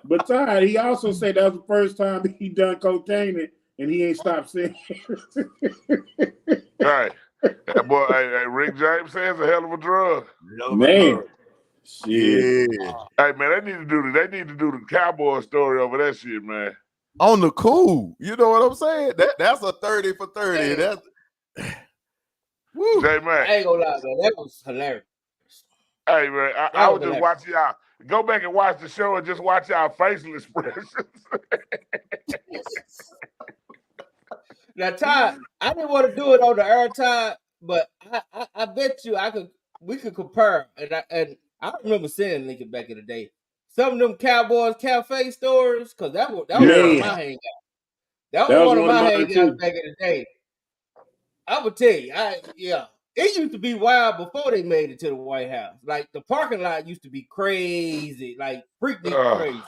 But Todd, he also said that was the first time he done cocaine and he ain't stopped saying it. Right. That boy, hey, Rick James says a hell of a drug. Man. Shit. Hey man, they need to do the Cowboy story over that shit, man. On the cool. You know what I'm saying? That's a 30 for 30. Hey. That's woo. J man. I ain't gonna lie, man. That was hilarious. Hey man, I was just watching y'all. Go back and watch the show and just watch y'all facial expressions. Now, Todd, I didn't want to do it on the air, Todd, but I bet you we could compare. And I remember seeing Lincoln back in the day. Some of them Cowboys Cafe stories, because that was one of my hangouts. That was one of my hangouts back in the day. I would tell you, it used to be wild before they made it to the White House. Like the parking lot used to be crazy, like freaking crazy.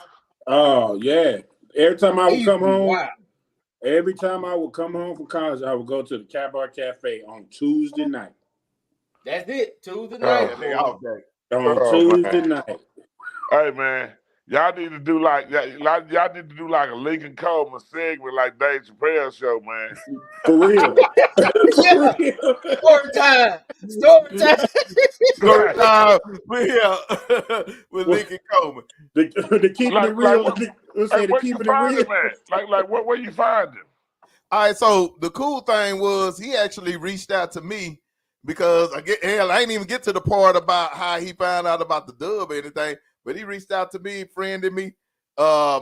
Oh yeah. Every time I would come home, wild. every time I would come home from college, I would go to the Cowboy Cafe on Tuesday night. That's it. Tuesday night. On Tuesday night. Hey man, y'all need to do like a Lincoln Coleman segment like Dave Chappelle's show, man. For real. Yeah. Story time. Story time. Story time with Lincoln Coleman. The keeping it real. Where you find him at? Like where you find him? All right, so the cool thing was he actually reached out to me because I ain't even get to the part about how he found out about the dub or anything, but he reached out to me, friended me. I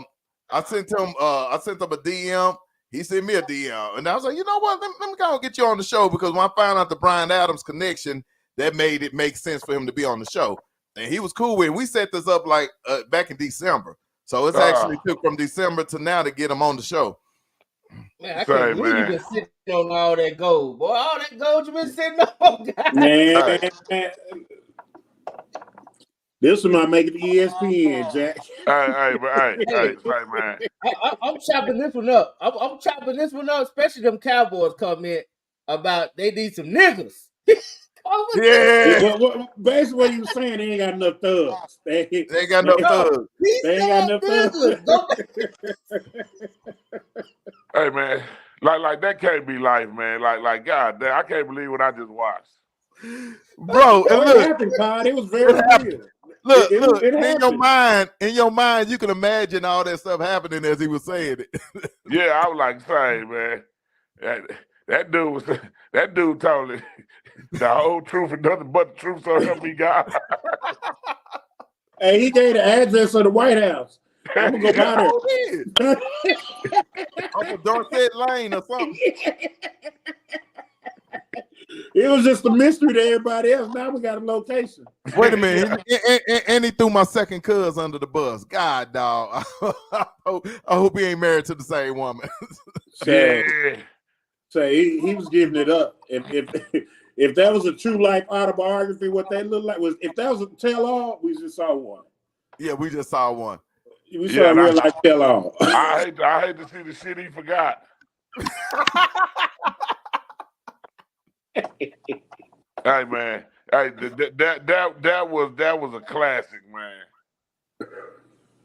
sent him a DM. He sent me a DM, and I was like, you know what? Let me go and get you on the show, because when I found out the Bryan Adams connection, that made it make sense for him to be on the show, and he was cool with it. We set this up like back in December, so it's actually took from December to now to get him on the show. Man, I can't believe you been sitting on all that gold, boy. All that gold you been sitting on, guys. Man, this one might make it to ESPN, Jack. Hey, man. I'm chopping this one up. I'm chopping this one up, especially them Cowboys comment about they need some niggas. Yeah. Well, basically what you were saying, they ain't got enough thugs. They ain't got enough thugs. They ain't got enough thugs. Hey man, like that can't be life, man. Like God damn, I can't believe what I just watched. Bro, and look, happened, Todd. It was very real. Look, in your mind, you can imagine all that stuff happening as he was saying it. Yeah, I was like, say, man, that dude told me the whole truth and nothing but the truth, so help me God. Hey, he gave the address of the White House. I'm gonna go by there. Uncle Dorset Lane or something. It was just a mystery to everybody else. Now we got a location. Wait a minute. And he threw my second cousin under the bus. God, dog. I hope he ain't married to the same woman. So he was giving it up. If that was a true life autobiography, what that looked like was, if that was a tell-all, we just saw one. Yeah, we just saw one. We saw a real life tell-all. I hate to see the shit he forgot. Hey man, hey, that was a classic, man.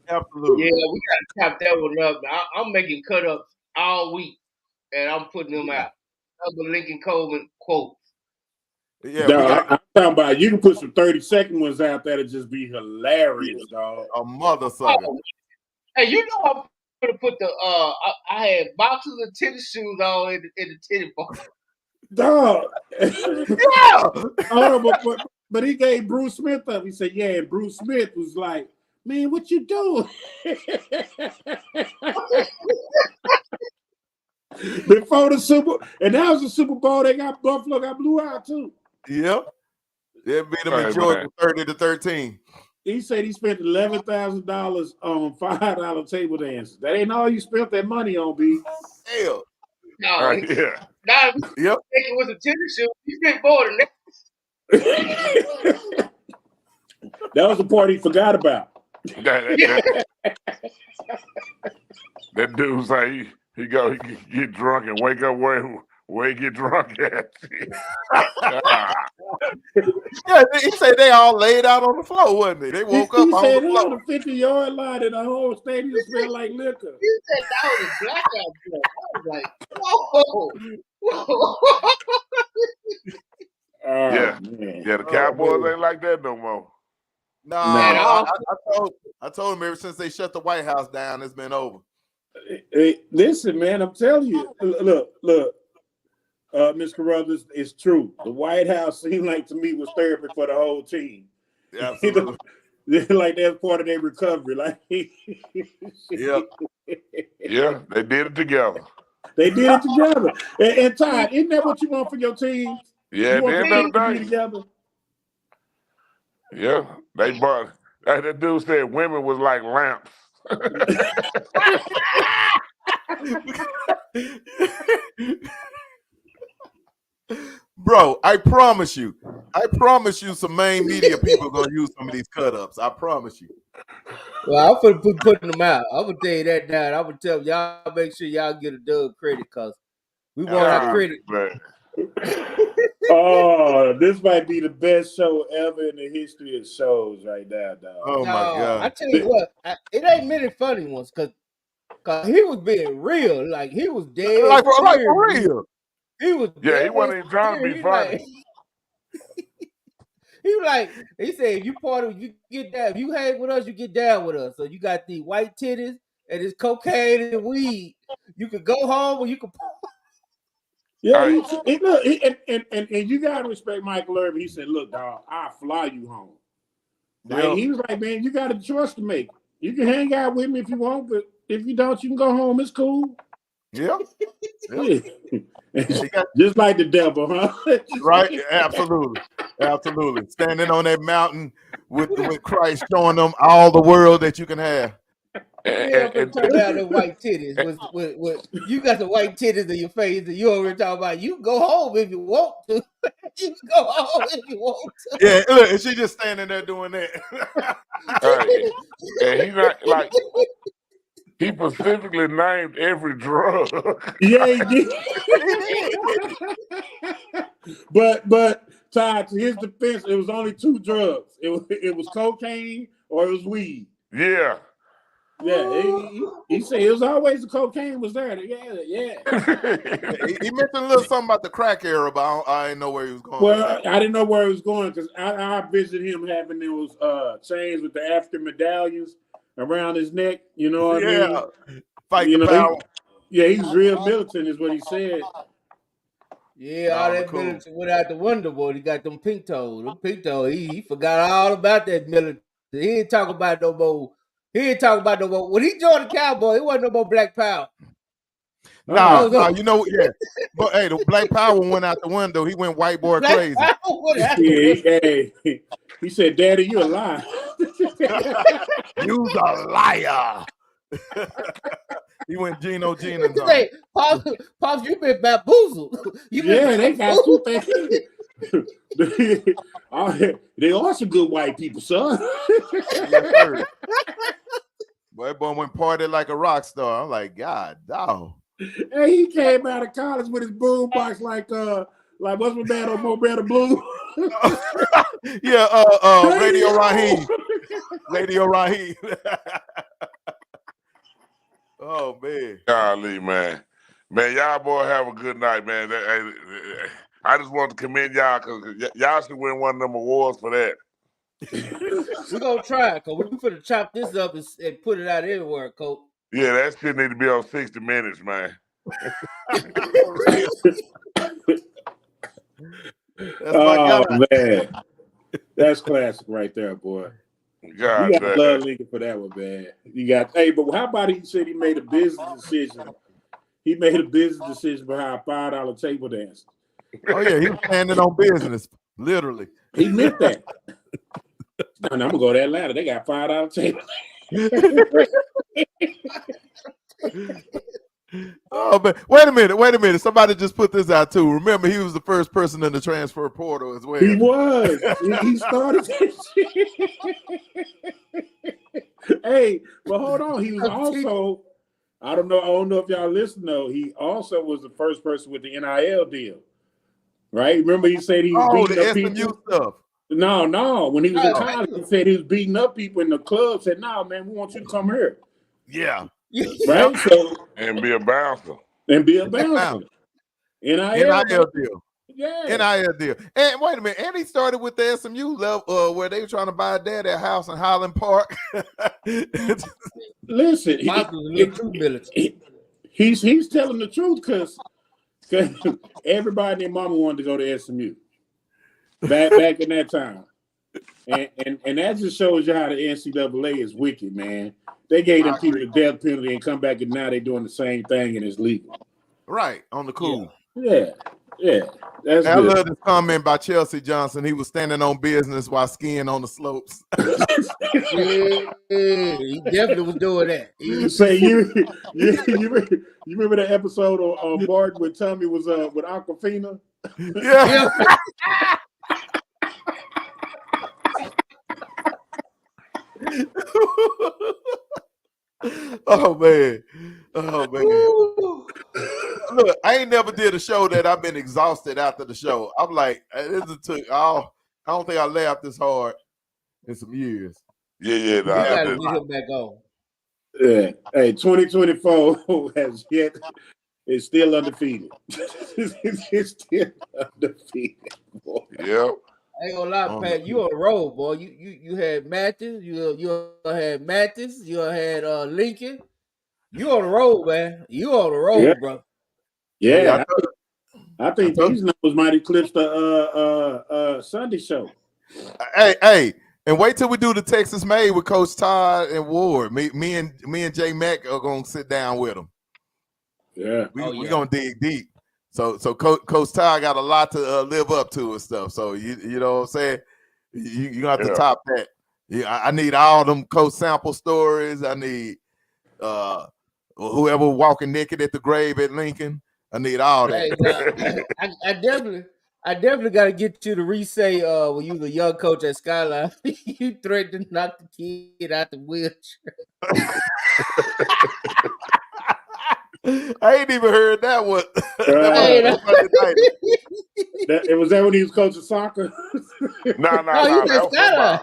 Absolutely. Yeah, we gotta chop that one up. I'm making cut-ups all week, and I'm putting them out. Other Lincoln Coleman quotes. Yeah, I'm talking about, you can put some 30-second ones out there to just be hilarious, dog. A mother sucker. Hey, you know I'm gonna put the I had boxes of tennis shoes all in the tennis ball. Dog. Yeah. But he gave Bruce Smith up. He said, yeah, and Bruce Smith was like, man, what you doing? Before the and that was the Super Bowl, Buffalo got blew out too. Yep. They beat them in Georgia 30-13. He said he spent $11,000 on $5 table dances. That ain't all you spent that money on, B. Hell. No, yeah. Now, yep. It was a tennis shoe. He spent more than that. That was the part he forgot about. That dude say he get drunk and wake up where he get drunk at. Yeah, he said they all laid out on the floor, wasn't they? They woke up on the floor. On the 50-yard line and the whole stadium smelled like liquor. He said that was a blackout play. I was like, whoa. Yeah, the Cowboys ain't like that no more. No, I told him ever since they shut the White House down, it's been over. Hey, listen, man, I'm telling you, look, Ms. Carruthers, it's true. The White House seemed like to me was therapy for the whole team. Yeah, absolutely. Like that's part of their recovery. Like, yeah, they did it together. They did it together. And Todd, isn't that what you want for your team? Yeah, you want the end of the day. Together. Yeah, they brought. That dude said women was like lamps. Bro, I promise you, some main media people are gonna use some of these cut ups. I promise you. Well, I'm gonna putting them out. I'm gonna tell you that now. I'm gonna tell y'all make sure y'all get a Doug credit because we want our credit. Oh, this might be the best show ever in the history of shows right now, dog. Oh my God! I tell you what, it ain't many funny ones because he was being real, like he was dead. Like for real. He was dead. He wasn't even trying to be funny. He said, if you party, you get down. If you hang with us, you get down with us. So you got the white titties and this cocaine and weed. You could go home or you could. Yeah, and you gotta respect Michael Irvin. He said, "Look, dog, I'll fly you home." Like he was like, "Man, you got a choice to make. You can hang out with me if you want, but if you don't, you can go home. It's cool." Yeah. Just like the devil, huh? Right? Absolutely. Standing on that mountain with Christ showing them all the world that you can have. And turn down the white titties. With you got the white titties in your face, and you over talking about you can go home if you want to. You can go home if you want to. Yeah, look, and she just standing there doing that. And he not like he specifically named every drug. Yeah, he did. But Todd, to his defense, it was only 2 drugs. It was cocaine or it was weed. Yeah. Yeah, he said it was always the cocaine was there. Yeah. He mentioned a little something about the crack era, but I didn't know where he was going. Well, I didn't know where he was going because I visited him having those chains with the African medallions around his neck. You know what I mean? Fight the power. He's real militant, is what he said. Yeah, all that military went out the window, boy. He got them pink toes. He forgot all about that military. He didn't talk about no more. When he joined the Cowboys, it wasn't no more Black Power. Nah, you know, yeah. But hey, the Black Power went out the window. He went white boy crazy. He said, "Daddy, you a liar." You's a liar. He went Geno Jennings. Hey, Pops, you been bamboozled. They got 2 things. They are some good white people, son. Boy, that boy went party like a rock star. I'm like, God, dog. Hey, he came out of college with his boombox like what's my band on Mo Better Blue? Radio Raheem. Radio Raheem. Oh man. Golly, man. Man, y'all boy have a good night, man. I just want to commend y'all because y'all should win one of them awards for that. We're gonna try because we're gonna chop this up and put it out everywhere, Coach. Yeah, that shit need to be on 60 Minutes, man. Man. That's classic right there, boy. God, you got blood Lincoln for that one, man. But how about he said he made a business decision? He made a business decision behind $5 table dance. Oh yeah, he was standing on business, literally. He meant that. I'm gonna go to Atlanta. They got $5 table. Oh, but wait a minute. Somebody just put this out too. Remember, he was the first person in the transfer portal as well. He was. He started that shit. Hey, but hold on. He was also, I don't know if y'all listen though. He also was the first person with the NIL deal. Right? Remember he said he was beating up people? Stuff. No. When he was in college, he said he was beating up people in the club. Said, "No, man, we want you to come here." Yeah. Right? So and be a bouncer. NIL deal. Yeah. NIL deal. And wait a minute. And he started with the SMU level where they were trying to buy a dad at house in Highland Park. Listen, he's telling the truth because everybody and their mama wanted to go to SMU back in that time. And that just shows you how the NCAA is wicked, man. They gave them people the death penalty and come back and now they're doing the same thing and it's legal. Right, on the cool. Yeah. Yeah, that's I good. love this comment by Chelsea Johnson. He was standing on business while skiing on the slopes. Yeah, he definitely was doing that. Say you remember that episode on Martin when Tommy was with Aquafina? Yeah. Oh man. Look, I ain't never did a show that I've been exhausted after the show. I'm like, this took all. I don't think I laughed this hard in some years. Yeah. We gotta get him back on. Yeah. Hey, 2024 is still undefeated. It's still undefeated. Boy. Yep. I ain't gonna lie, Pat. You on the road, boy. You had Mathis. You had Mathis. You had Lincoln. You on the road, man. You on the road, bro. Yeah, I think these numbers might eclipse the Sunday show. Hey, and wait till we do the Texas Made with Coach Todd and Ward. Me and J Mac are gonna sit down with them. Yeah, we gonna dig deep. So Coach Todd got a lot to live up to and stuff. So you know what I'm saying. You got to top that. Yeah, I need all them Coach Sample stories. I need whoever walking naked at the grave at Lincoln. I need all that. Hey, I definitely got to get you to re-say when you was a young coach at Skyline, you threatened to knock the kid out the wheelchair. I ain't even heard that one. It was that when he was coaching soccer? No, he said Skyline.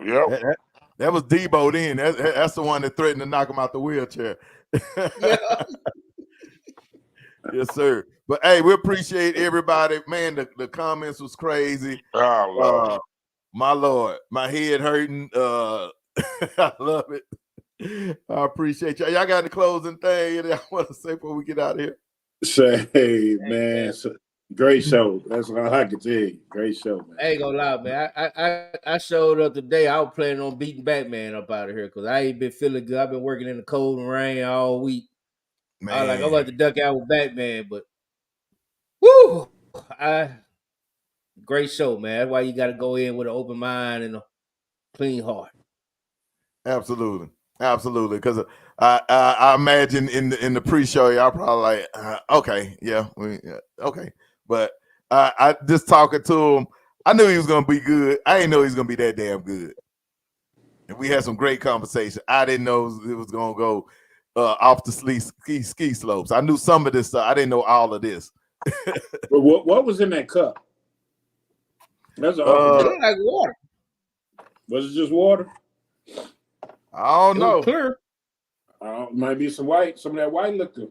Yep. That was Debo then. That's the one that threatened to knock him out the wheelchair. Yes, sir. But hey, we appreciate everybody. Man, the comments was crazy. Oh, Lord. My Lord. My head hurting. I love it. I appreciate y'all. Y'all got the closing thing I want to say before we get out of here? Say, man, great show. That's all I can tell you. Great show, man. I ain't gonna lie, man. I showed up today. I was planning on beating Batman up out of here because I ain't been feeling good. I've been working in the cold and rain all week. Man. I was like, I'm about to duck out with Batman, but woo! Great show, man. That's why you got to go in with an open mind and a clean heart. Absolutely. Because I imagine in the pre-show, y'all probably like, okay, okay. But I just talking to him, I knew he was gonna be good. I didn't know he was gonna be that damn good. And we had some great conversation. I didn't know it was gonna go off the ski slopes. I knew some of this stuff. I didn't know all of this. But what was in that cup? That's like water. Was it just water? I don't know. Clear. Might be some of that white liquor.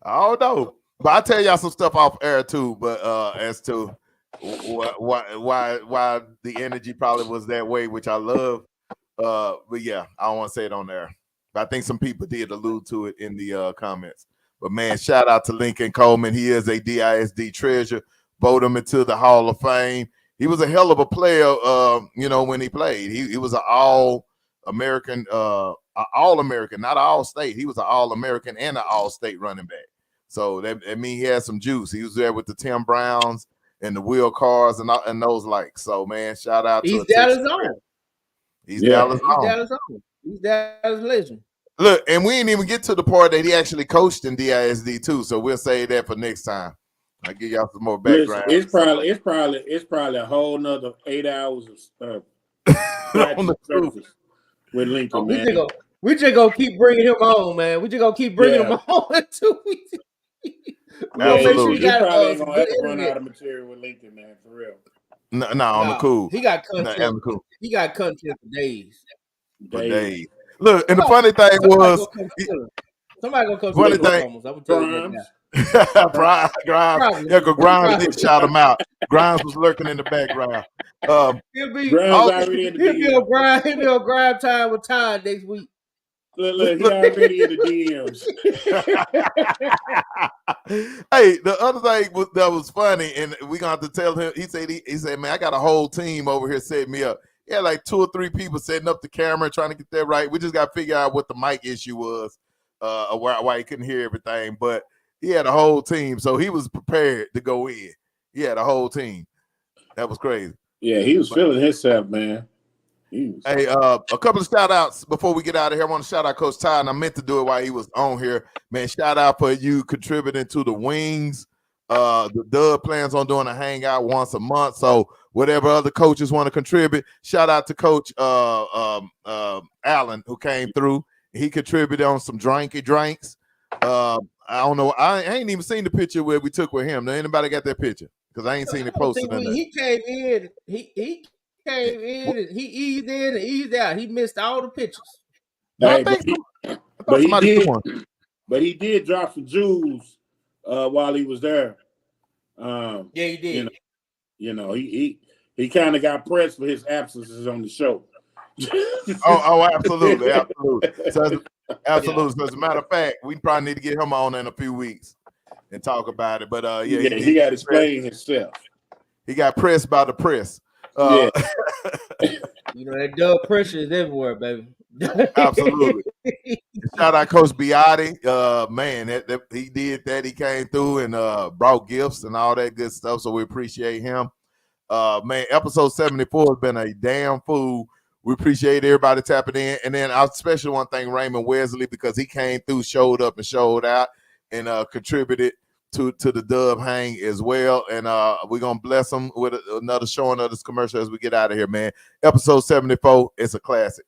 I don't know. But I'll tell y'all some stuff off air too. But as to why the energy probably was that way, which I love. But yeah, I don't want to say it on there. But I think some people did allude to it in the comments. But man, shout out to Lincoln Coleman. He is a DISD treasure. Vote him into the Hall of Fame. He was a hell of a player, when he played. He was an all-American, all-American, not all-state. He was an all-American and an all-state running back. So that means he had some juice. He was there with the Tim Browns and the Will Cars and those likes. So, man, shout out to He's Dallas on. He's Dallas on. He's Dallas legend. Look, and we didn't even get to the part that he actually coached in DISD too. So we'll save that for next time. I'll give y'all some more background. It's probably a whole nother 8 hours of with Lincoln, man. We just gonna keep bringing him on, man. We just gonna keep bringing him on until we make sure you got probably gonna have to run out of material with Lincoln, man, for real. No, on the cool. He got content. He got content for days. Look, and the funny thing was, somebody gonna come to the I'm gonna tell you that. Grimes. Yeah, because Grimes did shout him out. Grimes was lurking in the background. He'll be on Grimes time with Todd next week. Look, he already in the DMs. Hey, the other thing that was funny, and we gonna have to tell him. He said, man, I got a whole team over here setting me up. He had like 2 or 3 people setting up the camera, trying to get that right. We just got to figure out what the mic issue was. why he couldn't hear everything, but he had a whole team, so he was prepared to go in. He had a whole team. That was crazy. Yeah, he was feeling himself, man. Hey, a couple of shout outs before we get out of here. I want to shout out Coach Ty, and I meant to do it while he was on here. Man, shout out for you contributing to the Wings. The Dub plans on doing a hangout once a month. So whatever other coaches want to contribute, shout out to Coach Allen, who came through. He contributed on some drinks. I don't know. I ain't even seen the picture where we took with him. Now, anybody got that picture? Because I ain't seen it posted. He came in. He came in and he eased in and eased out. He missed all the pictures. Hey, but he did drop some jewels while he was there. Yeah, he did. You know, he kind of got pressed for his absences on the show. Absolutely. So, absolutely. So as a matter of fact, we probably need to get him on in a few weeks and talk about it. But he got to explain himself. He got pressed by the press. You know, that Dub pressure is everywhere, baby. Absolutely. Shout out Coach Biotti. Man, he did that. He came through and brought gifts and all that good stuff. So we appreciate him. Man, episode 74 has been a damn fool. We appreciate everybody tapping in. And then I especially want to thank Raymond Wesley because he came through, showed up and showed out and contributed to the Dub hang as well. And we're going to bless him with another showing of this commercial as we get out of here, man. Episode 74, it's a classic.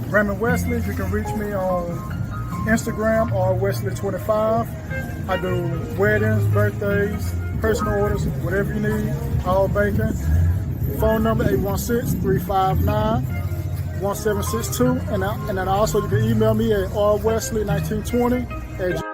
Raymond Wesley, you can reach me on Instagram or Wesley25. I do weddings, birthdays, personal orders, whatever you need, all bacon. Phone number 816-359-1762. And then also you can email me at rwesley1920